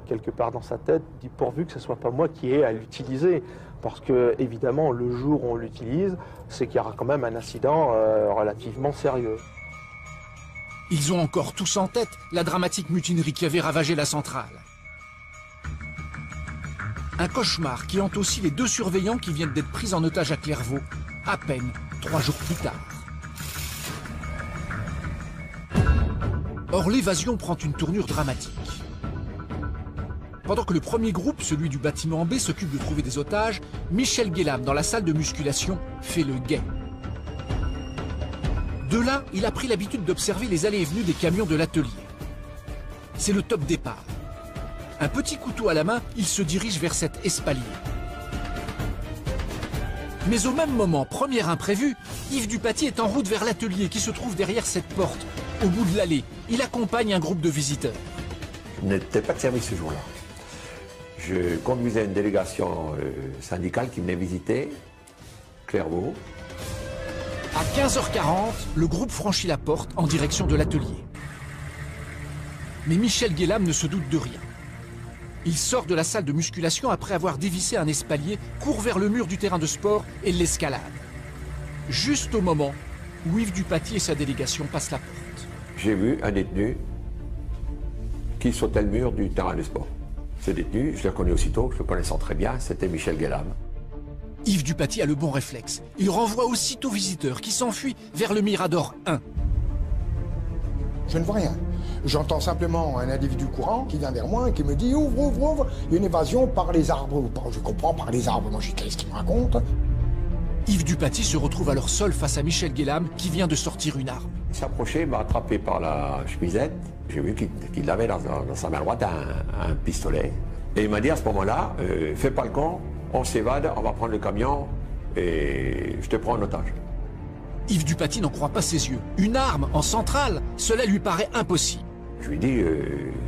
quelque part dans sa tête, dit pourvu que ce ne soit pas moi qui ai à l'utiliser. Parce que, évidemment, le jour où on l'utilise, c'est qu'il y aura quand même un incident relativement sérieux. Ils ont encore tous en tête la dramatique mutinerie qui avait ravagé la centrale. Un cauchemar qui hante aussi les 2 surveillants qui viennent d'être pris en otage à Clairvaux, à peine 3 jours plus tard. Or, l'évasion prend une tournure dramatique. Pendant que le premier groupe, celui du bâtiment B, s'occupe de trouver des otages, Michel Guélam, dans la salle de musculation, fait le guet. De là, il a pris l'habitude d'observer les allées et venues des camions de l'atelier. C'est le top départ. Un petit couteau à la main, il se dirige vers cet espalier. Mais au même moment, premier imprévu, Yves Dupaty est en route vers l'atelier qui se trouve derrière cette porte, au bout de l'allée. Il accompagne un groupe de visiteurs. Je n'étais pas de service ce jour-là. Je conduisais une délégation syndicale qui venait visiter Clairvaux. À 15h40, le groupe franchit la porte en direction de l'atelier. Mais Michel Guélam ne se doute de rien. Il sort de la salle de musculation après avoir dévissé un espalier, court vers le mur du terrain de sport et l'escalade. Juste au moment où Yves Dupaty et sa délégation passent la porte. J'ai vu un détenu qui sautait le mur du terrain de sport. Ce détenu, je le connais aussitôt, je le connaissais très bien, c'était Michel Guélam. Yves Dupaty a le bon réflexe. Il renvoie aussitôt visiteurs qui s'enfuient vers le Mirador 1. Je ne vois rien. J'entends simplement un individu courant qui vient vers moi et qui me dit « Ouvre, ouvre, ouvre !» Il y a une évasion par les arbres. Je comprends, par les arbres. Moi, je dis « Qu'est-ce qu'il me raconte ?» Yves Dupaty se retrouve alors seul face à Michel Guélam qui vient de sortir une arme. Il s'est approché, m'a attrapé par la chemisette. J'ai vu qu'il avait dans sa main droite un pistolet. Et il m'a dit à ce moment-là, fais pas le con, on s'évade, on va prendre le camion et je te prends en otage. Yves Dupaty n'en croit pas ses yeux. Une arme en centrale, cela lui paraît impossible. Je lui dis,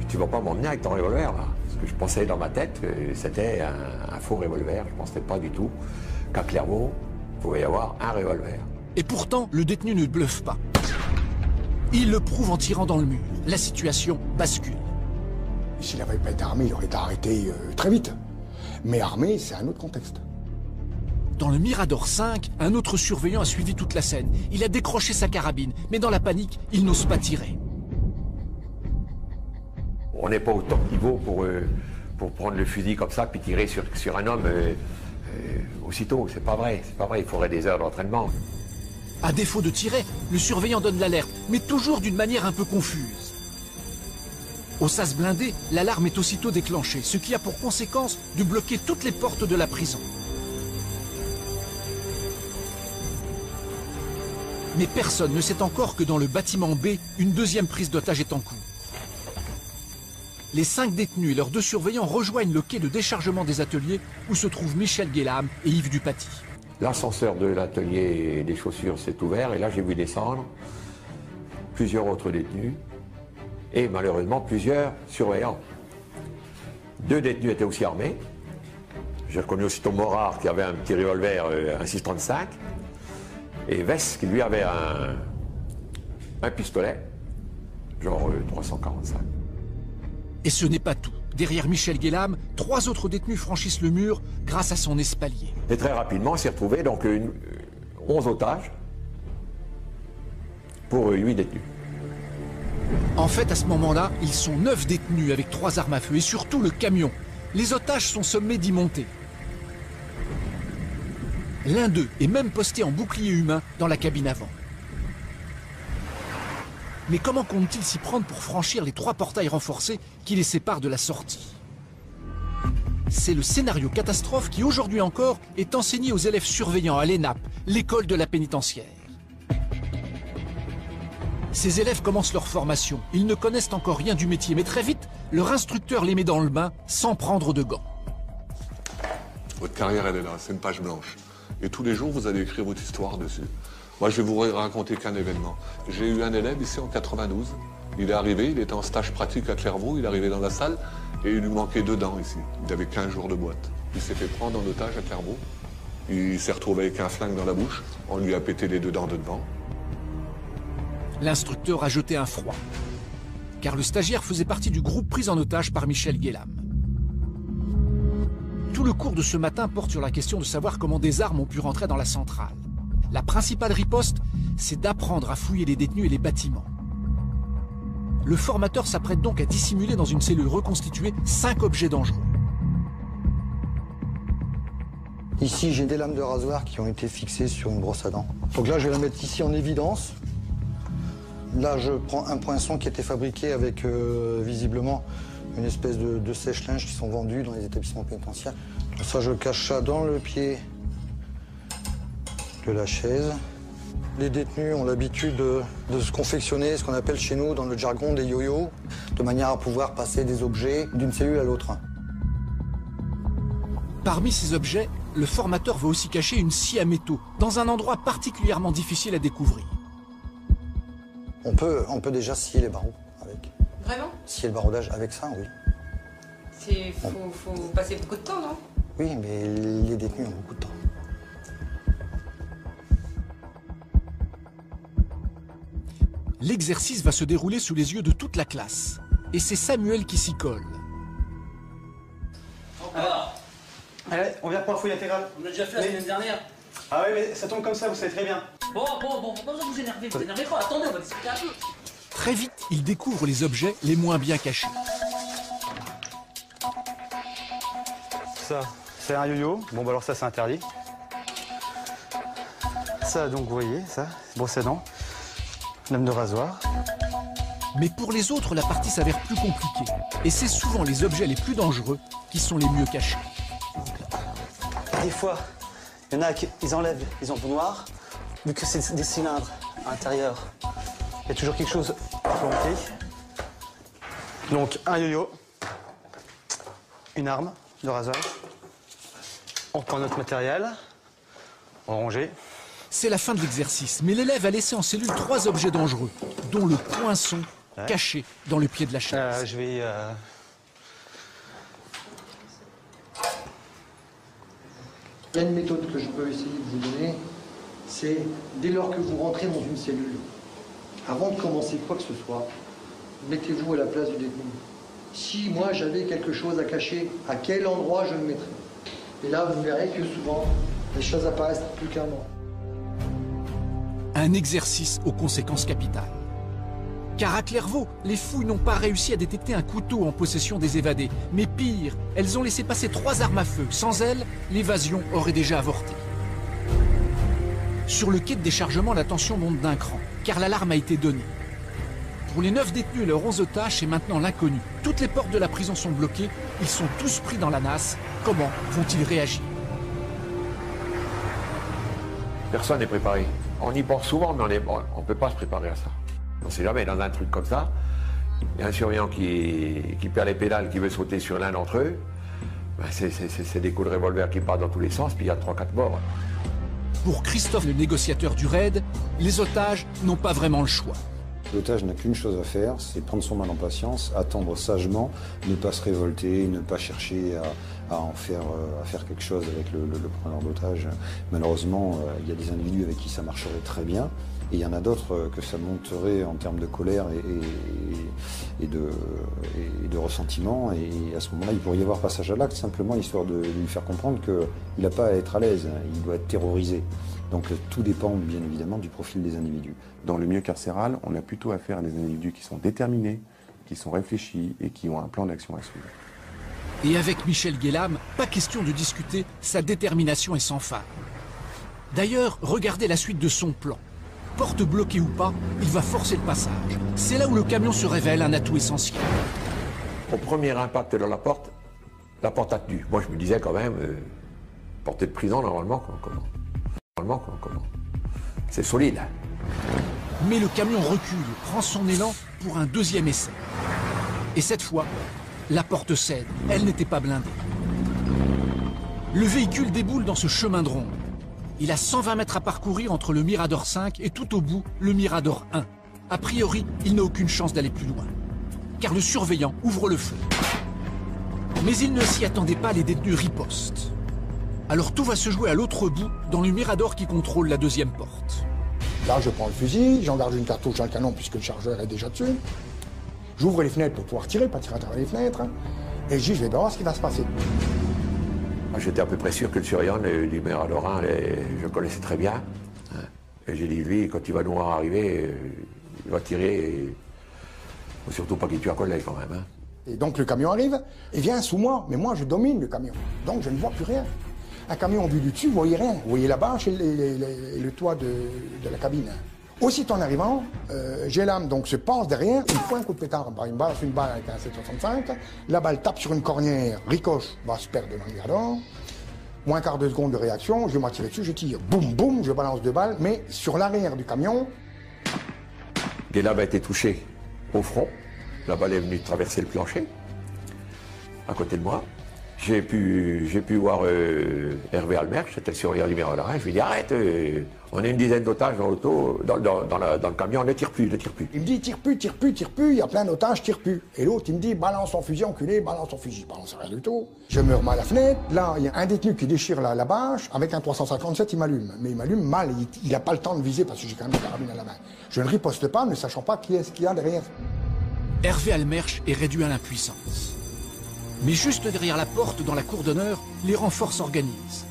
tu vas pas m'emmener avec ton revolver là? Parce que je pensais dans ma tête que c'était un faux revolver. Je ne pensais pas du tout qu'à Clairvaux, il pouvait y avoir un revolver. Et pourtant, le détenu ne bluffe pas. Il le prouve en tirant dans le mur. La situation bascule. S'il n'avait pas été armé, il aurait été arrêté très vite. Mais armé, c'est un autre contexte. Dans le Mirador 5, un autre surveillant a suivi toute la scène. Il a décroché sa carabine, mais dans la panique, il n'ose pas tirer. On n'est pas au top niveau pour prendre le fusil comme ça puis tirer sur un homme aussitôt. C'est pas vrai, c'est pas vrai. Il faudrait des heures d'entraînement. À défaut de tirer, le surveillant donne l'alerte, mais toujours d'une manière un peu confuse. Au sas blindé, l'alarme est aussitôt déclenchée, ce qui a pour conséquence de bloquer toutes les portes de la prison. Mais personne ne sait encore que dans le bâtiment B, une deuxième prise d'otage est en cours. Les 5 détenus et leurs 2 surveillants rejoignent le quai de déchargement des ateliers où se trouvent Michel Guélam et Yves Dupaty. L'ascenseur de l'atelier des chaussures s'est ouvert et là j'ai vu descendre plusieurs autres détenus et malheureusement plusieurs surveillants. 2 détenus étaient aussi armés. J'ai reconnu aussitôt Morard qui avait un petit revolver, un 6,35 et Vess qui lui avait un pistolet, genre 345. Et ce n'est pas tout. Derrière Michel Guélam, 3 autres détenus franchissent le mur grâce à son espalier. Et très rapidement, on s'est retrouvé donc 11 otages pour 8 détenus. En fait, à ce moment-là, ils sont 9 détenus avec 3 armes à feu et surtout le camion. Les otages sont sommés d'y monter. L'un d'eux est même posté en bouclier humain dans la cabine avant. Mais comment compte-t-il s'y prendre pour franchir les 3 portails renforcés qui les séparent de la sortie? C'est le scénario catastrophe qui, aujourd'hui encore, est enseigné aux élèves surveillants à l'ENAP, l'école de la pénitentiaire. Ces élèves commencent leur formation. Ils ne connaissent encore rien du métier, mais très vite, leur instructeur les met dans le bain sans prendre de gants. Votre carrière, elle est là, c'est une page blanche. Et tous les jours, vous allez écrire votre histoire dessus. Moi, je vais vous raconter qu'un événement. J'ai eu un élève ici en 92. Il est arrivé, il était en stage pratique à Clairvaux, il est arrivé dans la salle et il lui manquait 2 dents ici. Il avait 15 jours de boîte. Il s'est fait prendre en otage à Clairvaux. Il s'est retrouvé avec un flingue dans la bouche. On lui a pété les 2 dents de devant. L'instructeur a jeté un froid, car le stagiaire faisait partie du groupe pris en otage par Michel Guélam. Tout le cours de ce matin porte sur la question de savoir comment des armes ont pu rentrer dans la centrale. La principale riposte, c'est d'apprendre à fouiller les détenus et les bâtiments. Le formateur s'apprête donc à dissimuler dans une cellule reconstituée 5 objets dangereux. Ici, j'ai des lames de rasoir qui ont été fixées sur une brosse à dents. Donc là, je vais la mettre ici en évidence. Là, je prends un poinçon qui était fabriqué avec, visiblement, une espèce de sèche-linge qui sont vendus dans les établissements pénitentiaires. Ça, je cache ça dans le pied de la chaise. Les détenus ont l'habitude de se confectionner ce qu'on appelle chez nous, dans le jargon, des yo-yo, de manière à pouvoir passer des objets d'une cellule à l'autre. Parmi ces objets, le formateur va aussi cacher une scie à métaux, dans un endroit particulièrement difficile à découvrir. On peut déjà scier les barreaux avec. Vraiment? Scier le baroudage avec ça, oui. Faut passer beaucoup de temps, non? Oui, mais les détenus ont beaucoup de temps. L'exercice va se dérouler sous les yeux de toute la classe. Et c'est Samuel qui s'y colle. Allez, on vient pour la fouille intégrale. On a déjà fait la semaine dernière. Ah oui, mais ça tombe comme ça, vous savez très bien. Bon, pas besoin de vous énerver. Vous énervez pas, attendez, on va discuter un peu. Très vite, il découvre les objets les moins bien cachés. Ça, c'est un yo-yo. Bon, bah alors ça, c'est interdit. Ça, donc, vous voyez, ça, brosse à dents. Lame de rasoir. Mais pour les autres, la partie s'avère plus compliquée. Et c'est souvent les objets les plus dangereux qui sont les mieux cachés. Des fois, il y en a qui enlèvent les embouts noirs, vu que c'est des cylindres à l'intérieur. Il y a toujours quelque chose planqué. Donc un yo-yo, une arme de rasoir. On reprend notre matériel, on va ranger. C'est la fin de l'exercice, mais l'élève a laissé en cellule 3 objets dangereux, dont le poinçon caché dans le pied de la chaise. Je vais... Il y a une méthode que je peux essayer de vous donner, c'est dès lors que vous rentrez dans une cellule, avant de commencer quoi que ce soit, mettez-vous à la place du détenu. Si moi j'avais quelque chose à cacher, à quel endroit je me mettrais? Et là, vous verrez que souvent, les choses apparaissent plus clairement. Un exercice aux conséquences capitales. Car à Clairvaux, les fouilles n'ont pas réussi à détecter un couteau en possession des évadés. Mais pire, elles ont laissé passer 3 armes à feu. Sans elles, l'évasion aurait déjà avorté. Sur le quai de déchargement, la tension monte d'un cran, car l'alarme a été donnée. Pour les 9 détenus et leurs 11 otages, c'est maintenant l'inconnu. Toutes les portes de la prison sont bloquées, ils sont tous pris dans la nasse. Comment vont-ils réagir? Personne n'est préparé. On y pense souvent, mais on ne peut pas se préparer à ça. On ne sait jamais, dans un truc comme ça, il y a un surveillant qui perd les pédales, qui veut sauter sur l'un d'entre eux. Ben c'est des coups de revolver qui partent dans tous les sens, puis il y a 3-4 morts. Pour Christophe, le négociateur du raid, les otages n'ont pas vraiment le choix. L'otage n'a qu'une chose à faire, c'est prendre son mal en patience, attendre sagement, ne pas se révolter, ne pas chercher à faire quelque chose avec le preneur d'otage. Malheureusement, il y a des individus avec qui ça marcherait très bien, et il y en a d'autres que ça monterait en termes de colère et de ressentiment. Et à ce moment-là, il pourrait y avoir passage à l'acte, simplement histoire de lui faire comprendre qu'il n'a pas à être à l'aise, il doit être terrorisé. Donc tout dépend bien évidemment du profil des individus. Dans le milieu carcéral, on a plutôt affaire à des individus qui sont déterminés, qui sont réfléchis et qui ont un plan d'action à suivre. Et avec Michel Guélam, pas question de discuter, sa détermination est sans faille. D'ailleurs, regardez la suite de son plan. porte bloquée ou pas, il va forcer le passage. C'est là où le camion se révèle un atout essentiel. Au premier impact de la porte a tenu. Moi, je me disais quand même, portée de prison, normalement, comment c'est solide. Mais le camion recule, prend son élan pour un deuxième essai. Et cette fois, la porte cède. Elle n'était pas blindée. Le véhicule déboule dans ce chemin de ronde. Il a 120 mètres à parcourir entre le Mirador 5 et tout au bout, le Mirador 1. A priori, il n'a aucune chance d'aller plus loin. Car le surveillant ouvre le feu. Mais il ne s'y attendait pas, les détenus ripostent. Alors tout va se jouer à l'autre bout, dans le Mirador qui contrôle la deuxième porte. Là, je prends le fusil, j'engage une cartouche dans le canon puisque le chargeur est déjà dessus. J'ouvre les fenêtres pour pouvoir tirer, pas tirer à travers les fenêtres. Et je dis, je vais voir ce qui va se passer. J'étais à peu près sûr que le surveillant du Mirador 1, je le connaissais très bien. Et j'ai dit, lui, quand il va nous voir arriver, il va tirer. Et... faut surtout pas qu'il tue un collègue quand même. Et donc le camion arrive et vient sous moi. Mais moi, je domine le camion. Donc je ne vois plus rien. Un camion vu du dessus, vous voyez rien. Vous voyez la bâche et le toit de la cabine. Aussitôt en arrivant, j'ai l'âme donc se pense derrière, il faut un coup de pétard. Il me balance une balle avec un 7,65. La balle tape sur une cornière, ricoche, va se perdre dans le Mirador. Moins quart de seconde de réaction, je vais m'attirer dessus, je tire. Boum, boum, je balance 2 balles, mais sur l'arrière du camion. Guélab a été touché au front. La balle est venue traverser le plancher, à côté de moi. J'ai pu voir Hervé Almerch, c'était le surveillant du Mirador 1. Je lui ai dit, arrête, on est une dizaine d'otages dans l'auto, dans le camion, ne tire plus, ne tire plus. Il me dit, tire plus, il y a plein d'otages, tire plus. Et l'autre, il me dit, balance ton fusil, enculé, balance ton fusil. Je balance rien du tout. Je me remets à la fenêtre, là, il y a un détenu qui déchire la bâche, avec un 357, il m'allume. Mais il m'allume mal, il n'a pas le temps de viser parce que j'ai quand même la carabine à la main. Je ne riposte pas, ne sachant pas qui est-ce qu'il y a derrière. Hervé Almerch est réduit à l'impuissance. Mais juste derrière la porte, dans la cour d'honneur, les renforts s'organisent.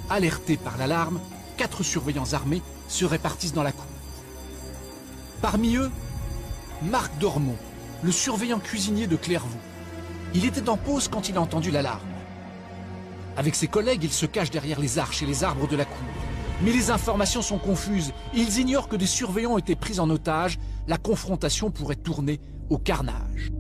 Alertés par l'alarme, 4 surveillants armés se répartissent dans la cour. Parmi eux, Marc Dormont, le surveillant cuisinier de Clairvaux. Il était en pause quand il a entendu l'alarme. Avec ses collègues, il se cache derrière les arches et les arbres de la cour. Mais les informations sont confuses. Ils ignorent que des surveillants ont été pris en otage. La confrontation pourrait tourner au carnage.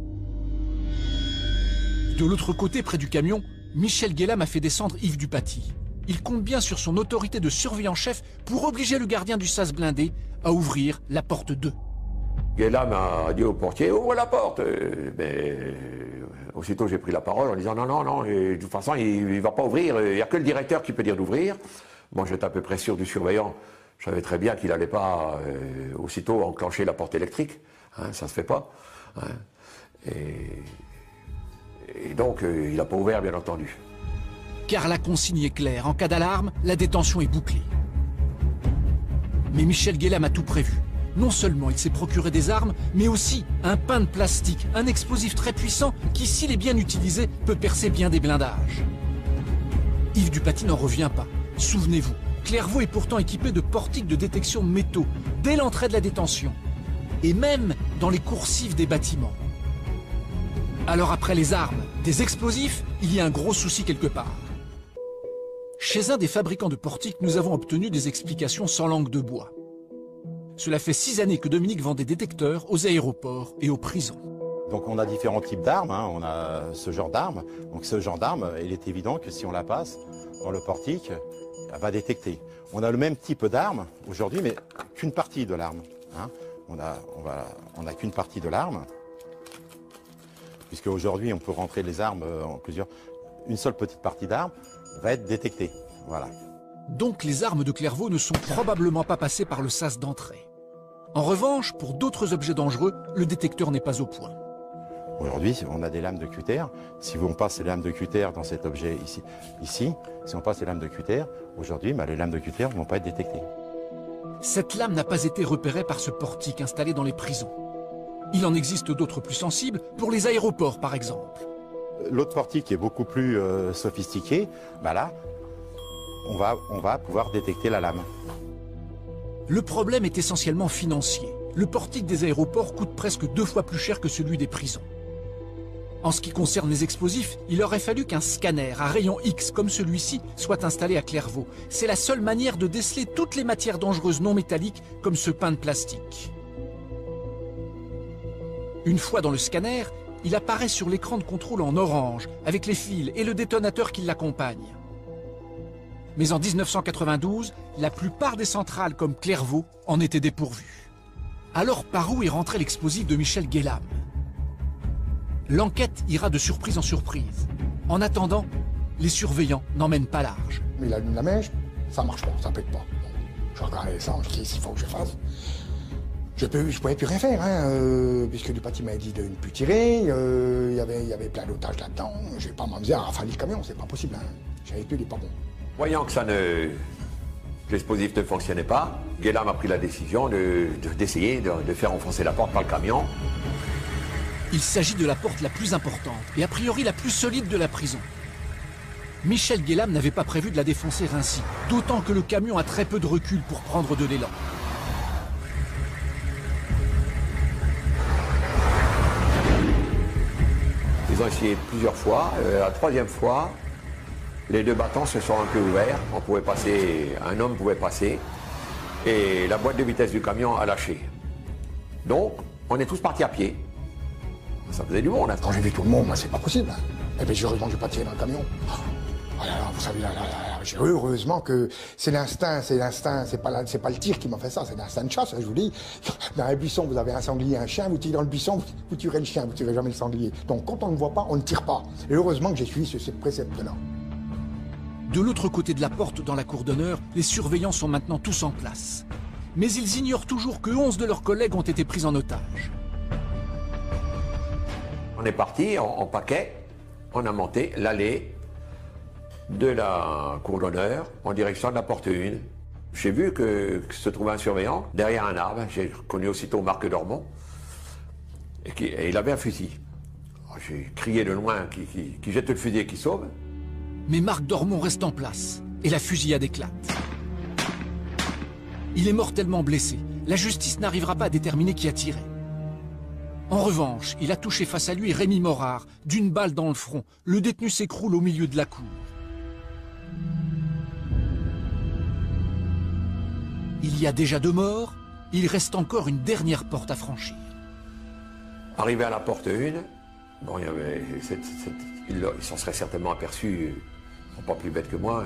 De l'autre côté, près du camion, Michel Guélam a fait descendre Yves Dupaty. Il compte bien sur son autorité de surveillant-chef pour obliger le gardien du sas blindé à ouvrir la porte 2. Guélam a dit au portier, ouvre la porte. Mais aussitôt j'ai pris la parole en disant, non, de toute façon il ne va pas ouvrir, il n'y a que le directeur qui peut dire d'ouvrir. Moi j'étais à peu près sûr du surveillant, je savais très bien qu'il n'allait pas aussitôt enclencher la porte électrique, ça ne se fait pas. Et donc, il n'a pas ouvert, bien entendu. Car la consigne est claire. En cas d'alarme, la détention est bouclée. Mais Michel Guélam a tout prévu. Non seulement il s'est procuré des armes, mais aussi un pain de plastique, un explosif très puissant qui, s'il est bien utilisé, peut percer bien des blindages. Yves Dupaty n'en revient pas. Souvenez-vous, Clairvaux est pourtant équipé de portiques de détection de métaux dès l'entrée de la détention. Et même dans les coursives des bâtiments. Alors après les armes, des explosifs, il y a un gros souci quelque part. Chez un des fabricants de portiques, nous avons obtenu des explications sans langue de bois. Cela fait 6 années que Dominique vend des détecteurs aux aéroports et aux prisons. Donc on a différents types d'armes, on a ce genre d'arme. Donc ce genre d'arme, il est évident que si on la passe dans le portique, elle va détecter. On a le même type d'arme aujourd'hui, mais qu'une partie de l'arme. On n'a qu'une partie de l'arme. Puisque aujourd'hui on peut rentrer les armes en plusieurs. Une seule petite partie d'arme va être détectée. Voilà. Donc les armes de Clairvaux ne sont probablement pas passées par le sas d'entrée. En revanche, pour d'autres objets dangereux, le détecteur n'est pas au point. Aujourd'hui, on a des lames de cutter. Si on passe les lames de cutter dans cet objet ici, si on passe les lames de cutter, aujourd'hui, les lames de cutter ne vont pas être détectées. Cette lame n'a pas été repérée par ce portique installé dans les prisons. Il en existe d'autres plus sensibles, pour les aéroports par exemple. L'autre portique est beaucoup plus sophistiqué. Là, on va pouvoir détecter la lame. Le problème est essentiellement financier. Le portique des aéroports coûte presque 2 fois plus cher que celui des prisons. En ce qui concerne les explosifs, il aurait fallu qu'un scanner à rayon X comme celui-ci soit installé à Clairvaux. C'est la seule manière de déceler toutes les matières dangereuses non métalliques comme ce pain de plastique. Une fois dans le scanner, il apparaît sur l'écran de contrôle en orange, avec les fils et le détonateur qui l'accompagnent. Mais en 1992, la plupart des centrales comme Clairvaux en étaient dépourvues. Alors par où est rentré l'explosif de Michel Guélam? L'enquête ira de surprise en surprise. En attendant, les surveillants n'emmènent pas large. Mais il allume la mèche, ça marche pas, ça pète pas. Bon, je regarde l'essence, qu'est-ce qu'il faut que je fasse? Je pouvais plus rien faire, hein, puisque le bâtiment m'a dit de ne plus tirer, il y avait plein d'otages là-dedans. Je vais pas m'amuser à rafaler le camion, c'est pas possible. Hein. J'avais plus, il est pas bon. Voyant que l'explosif ne fonctionnait pas, Guélam a pris la décision d'essayer de faire enfoncer la porte par le camion. Il s'agit de la porte la plus importante et a priori la plus solide de la prison. Michel Guélam n'avait pas prévu de la défoncer ainsi, d'autant que le camion a très peu de recul pour prendre de l'élan. Ils ont essayé plusieurs fois. La troisième fois, les deux battants se sont un peu ouverts. Un homme pouvait passer et la boîte de vitesse du camion a lâché. Donc, on est tous partis à pied. Ça faisait du monde. Hein. Quand j'ai vu tout le monde, moi, c'est pas possible. Hein. Et bien, heureusement que j'ai pas tiré dans le camion. Oh là là, vous savez, heureusement que c'est l'instinct, c'est pas le tir qui m'a fait ça, c'est l'instinct de chasse, je vous dis. Dans un buisson, vous avez un sanglier, un chien, vous tirez dans le buisson, vous tuerez le chien, vous tirez jamais le sanglier. Donc, quand on ne voit pas, on ne tire pas. Et heureusement que j'ai suivi ce précepte-là. De l'autre côté de la porte, dans la cour d'honneur, les surveillants sont maintenant tous en place. Mais ils ignorent toujours que 11 de leurs collègues ont été pris en otage. On est parti en paquet, on a monté l'allée de la cour d'honneur en direction de la porte 1. J'ai vu que se trouvait un surveillant derrière un arbre. J'ai reconnu aussitôt Marc Dormont et il avait un fusil. J'ai crié de loin qui jette le fusil et qui sauve. Mais Marc Dormont reste en place et la fusillade éclate. Il est mortellement blessé. La justice n'arrivera pas à déterminer qui a tiré. En revanche, il a touché face à lui Rémi Morard, d'une balle dans le front. Le détenu s'écroule au milieu de la cour. Il y a déjà 2 morts, il reste encore une dernière porte à franchir. Arrivé à la porte 1, bon, ils s'en seraient certainement aperçus, pas plus bêtes que moi,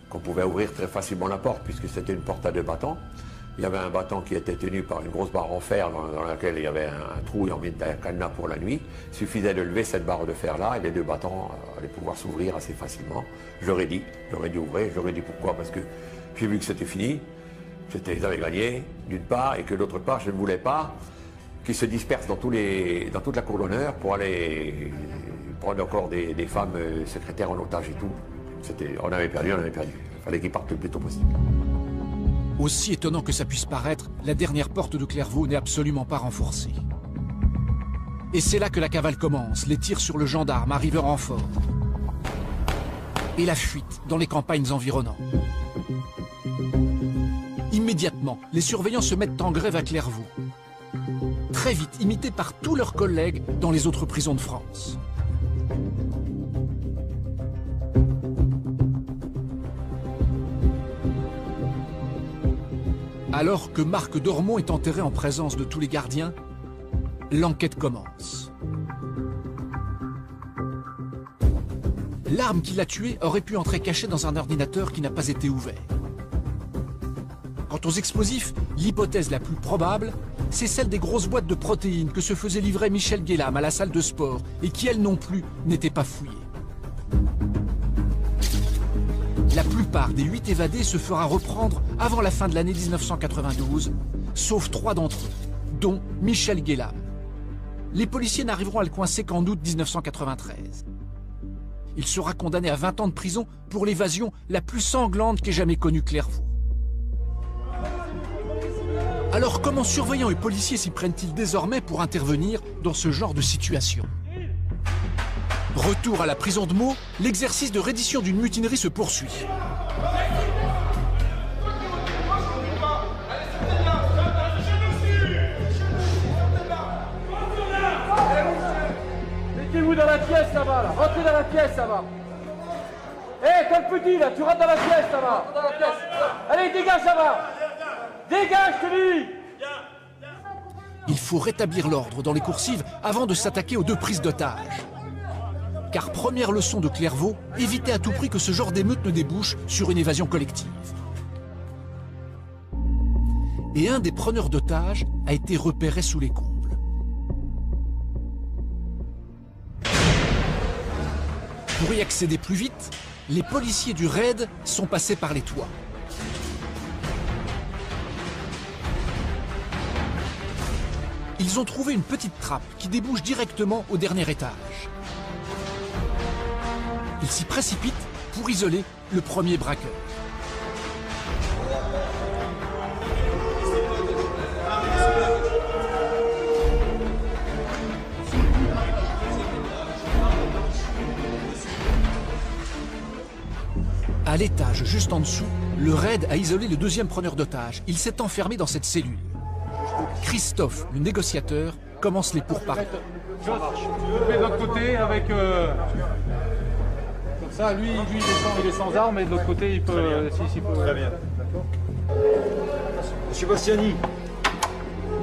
qu'on pouvait ouvrir très facilement la porte, puisque c'était une porte à 2 battants. Il y avait un battant qui était tenu par une grosse barre en fer dans laquelle il y avait un trou et on mis un cadenas pour la nuit. Il suffisait de lever cette barre de fer-là et les 2 battants allaient pouvoir s'ouvrir assez facilement. Je leur ai dit ouvrir. Je leur ai dit pourquoi, parce que j'ai vu que c'était fini. Ils avaient gagné, d'une part, et que d'autre part, je ne voulais pas qu'ils se dispersent dans toute la cour d'honneur pour aller prendre encore des femmes secrétaires en otage et tout. On avait perdu. Il fallait qu'ils partent le plus tôt possible. Aussi étonnant que ça puisse paraître, la dernière porte de Clairvaux n'est absolument pas renforcée. Et c'est là que la cavale commence, les tirs sur le gendarme arrivent en renfort. Et la fuite dans les campagnes environnantes. Immédiatement, les surveillants se mettent en grève à Clairvaux. Très vite imités par tous leurs collègues dans les autres prisons de France. Alors que Marc Dormont est enterré en présence de tous les gardiens, l'enquête commence. L'arme qui l'a tué aurait pu entrer cachée dans un ordinateur qui n'a pas été ouvert. Quant aux explosifs, l'hypothèse la plus probable, c'est celle des grosses boîtes de protéines que se faisait livrer Michel Guélam à la salle de sport et qui, elles non plus, n'étaient pas fouillées. La plupart des 8 évadés se fera reprendre avant la fin de l'année 1992, sauf 3 d'entre eux, dont Michel Guélam. Les policiers n'arriveront à le coincer qu'en août 1993. Il sera condamné à 20 ans de prison pour l'évasion la plus sanglante qu'ait jamais connue Clairvaux. Alors comment surveillants et policiers s'y prennent-ils désormais pour intervenir dans ce genre de situation? Retour à la prison de Meaux, l'exercice de reddition d'une mutinerie se poursuit. Mettez-vous Rentrez-vous dans la pièce là-bas, là. Rentrez dans la pièce là-bas. Hé, toi le petit là, tu rentres dans la pièce là-bas. Allez, dégage là-bas. Dégage, je te dis. Il faut rétablir l'ordre dans les coursives avant de s'attaquer aux 2 prises d'otages. Car première leçon de Clairvaux, évitez à tout prix que ce genre d'émeute ne débouche sur une évasion collective. Et un des preneurs d'otages a été repéré sous les combles. Pour y accéder plus vite, les policiers du raid sont passés par les toits. Ils ont trouvé une petite trappe qui débouche directement au dernier étage. Ils s'y précipitent pour isoler le premier braqueur. À l'étage juste en dessous, le raid a isolé le deuxième preneur d'otages. Il s'est enfermé dans cette cellule. Christophe, le négociateur, commence les pourparlers. Tu le fais de l'autre côté avec... Comme ça, lui il est sans armes et de l'autre côté il peut... S'il peut... Très bien. Monsieur Bastiani,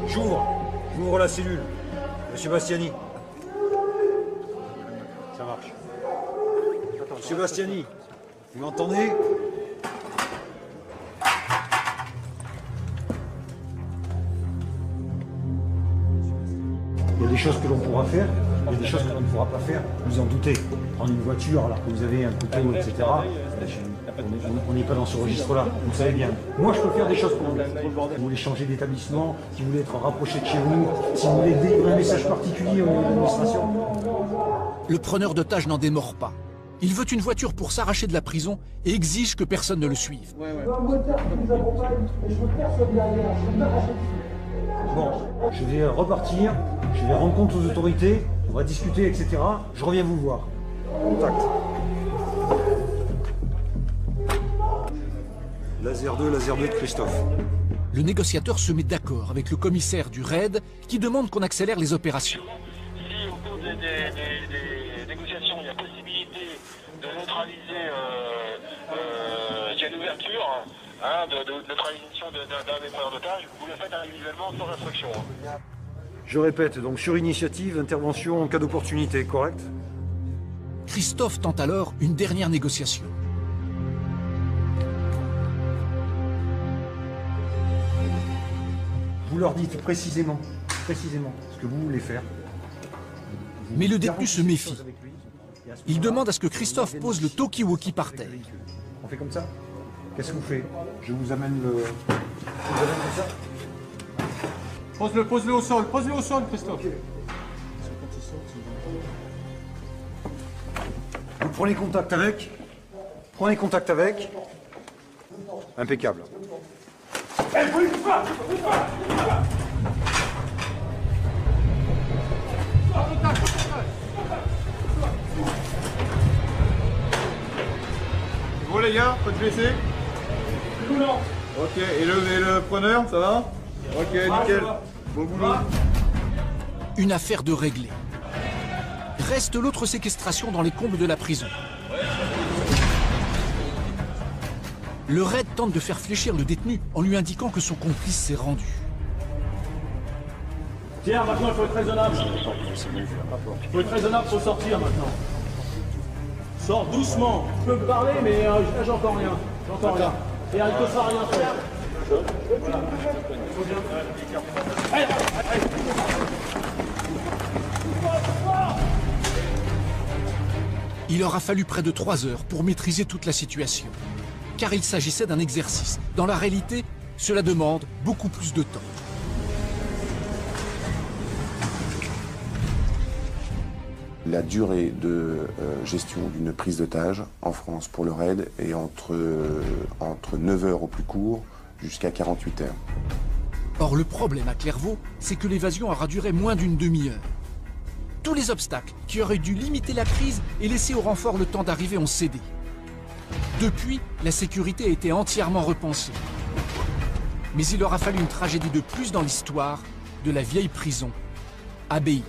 j'ouvre la cellule. Monsieur Bastiani. Ça marche. Monsieur Bastiani, vous m'entendez? Il y a des choses que l'on pourra faire, il y a des choses que l'on ne pourra pas faire, vous en doutez. Prendre une voiture alors que vous avez un couteau, etc. On n'est pas dans ce registre-là, vous savez bien. Moi, je peux faire des choses pour vous. Si vous voulez changer d'établissement, si vous voulez être rapproché de chez vous, si vous voulez délivrer un message particulier au niveau de l'administration. Le preneur d'otages n'en démord pas. Il veut une voiture pour s'arracher de la prison et exige que personne ne le suive. Bon, je vais repartir, je vais rendre compte aux autorités, on va discuter, etc. Je reviens vous voir. Contact. Laser 2 de Christophe. Le négociateur se met d'accord avec le commissaire du raid qui demande qu'on accélère les opérations. Si au cours des négociations, il y a possibilité de neutraliser une ouverture, de neutralisation d'un des preneurs d'otages, vous le faites individuellement sans restriction. Je répète, donc sur initiative, intervention en cas d'opportunité, correct? Christophe tente alors une dernière négociation. Vous leur dites précisément ce que vous voulez faire. Mais le détenu se méfie. Il demande à ce que Christophe pose le talkie-walkie par terre. On fait comme ça? Qu'est-ce que vous faites? Je vous amène le... Je vous amène ça. Pose-le au sol, Christophe. Okay. Vous prenez contact avec. Impeccable. Bon les gars, pas de blessés? Ok, et le preneur, ça va? Ok, nickel. Bon boulot. Une affaire de réglé. Reste l'autre séquestration dans les combles de la prison. Le raid tente de faire fléchir le détenu en lui indiquant que son complice s'est rendu. Tiens, maintenant il faut être raisonnable. Il faut être raisonnable pour sortir maintenant. Sors doucement. Tu peux me parler, mais j'entends rien. Et il ne te fera rien faire. Voilà. Allez. Il aura fallu près de 3 heures pour maîtriser toute la situation. Car il s'agissait d'un exercice. Dans la réalité, cela demande beaucoup plus de temps. La durée de gestion d'une prise d'otage en France pour le raid est entre 9 heures au plus court jusqu'à 48 heures. Or, le problème à Clairvaux, c'est que l'évasion aura duré moins d'une demi-heure. Tous les obstacles qui auraient dû limiter la crise et laisser au renfort le temps d'arriver ont cédé. Depuis, la sécurité a été entièrement repensée. Mais il aura fallu une tragédie de plus dans l'histoire de la vieille prison, Abbaye.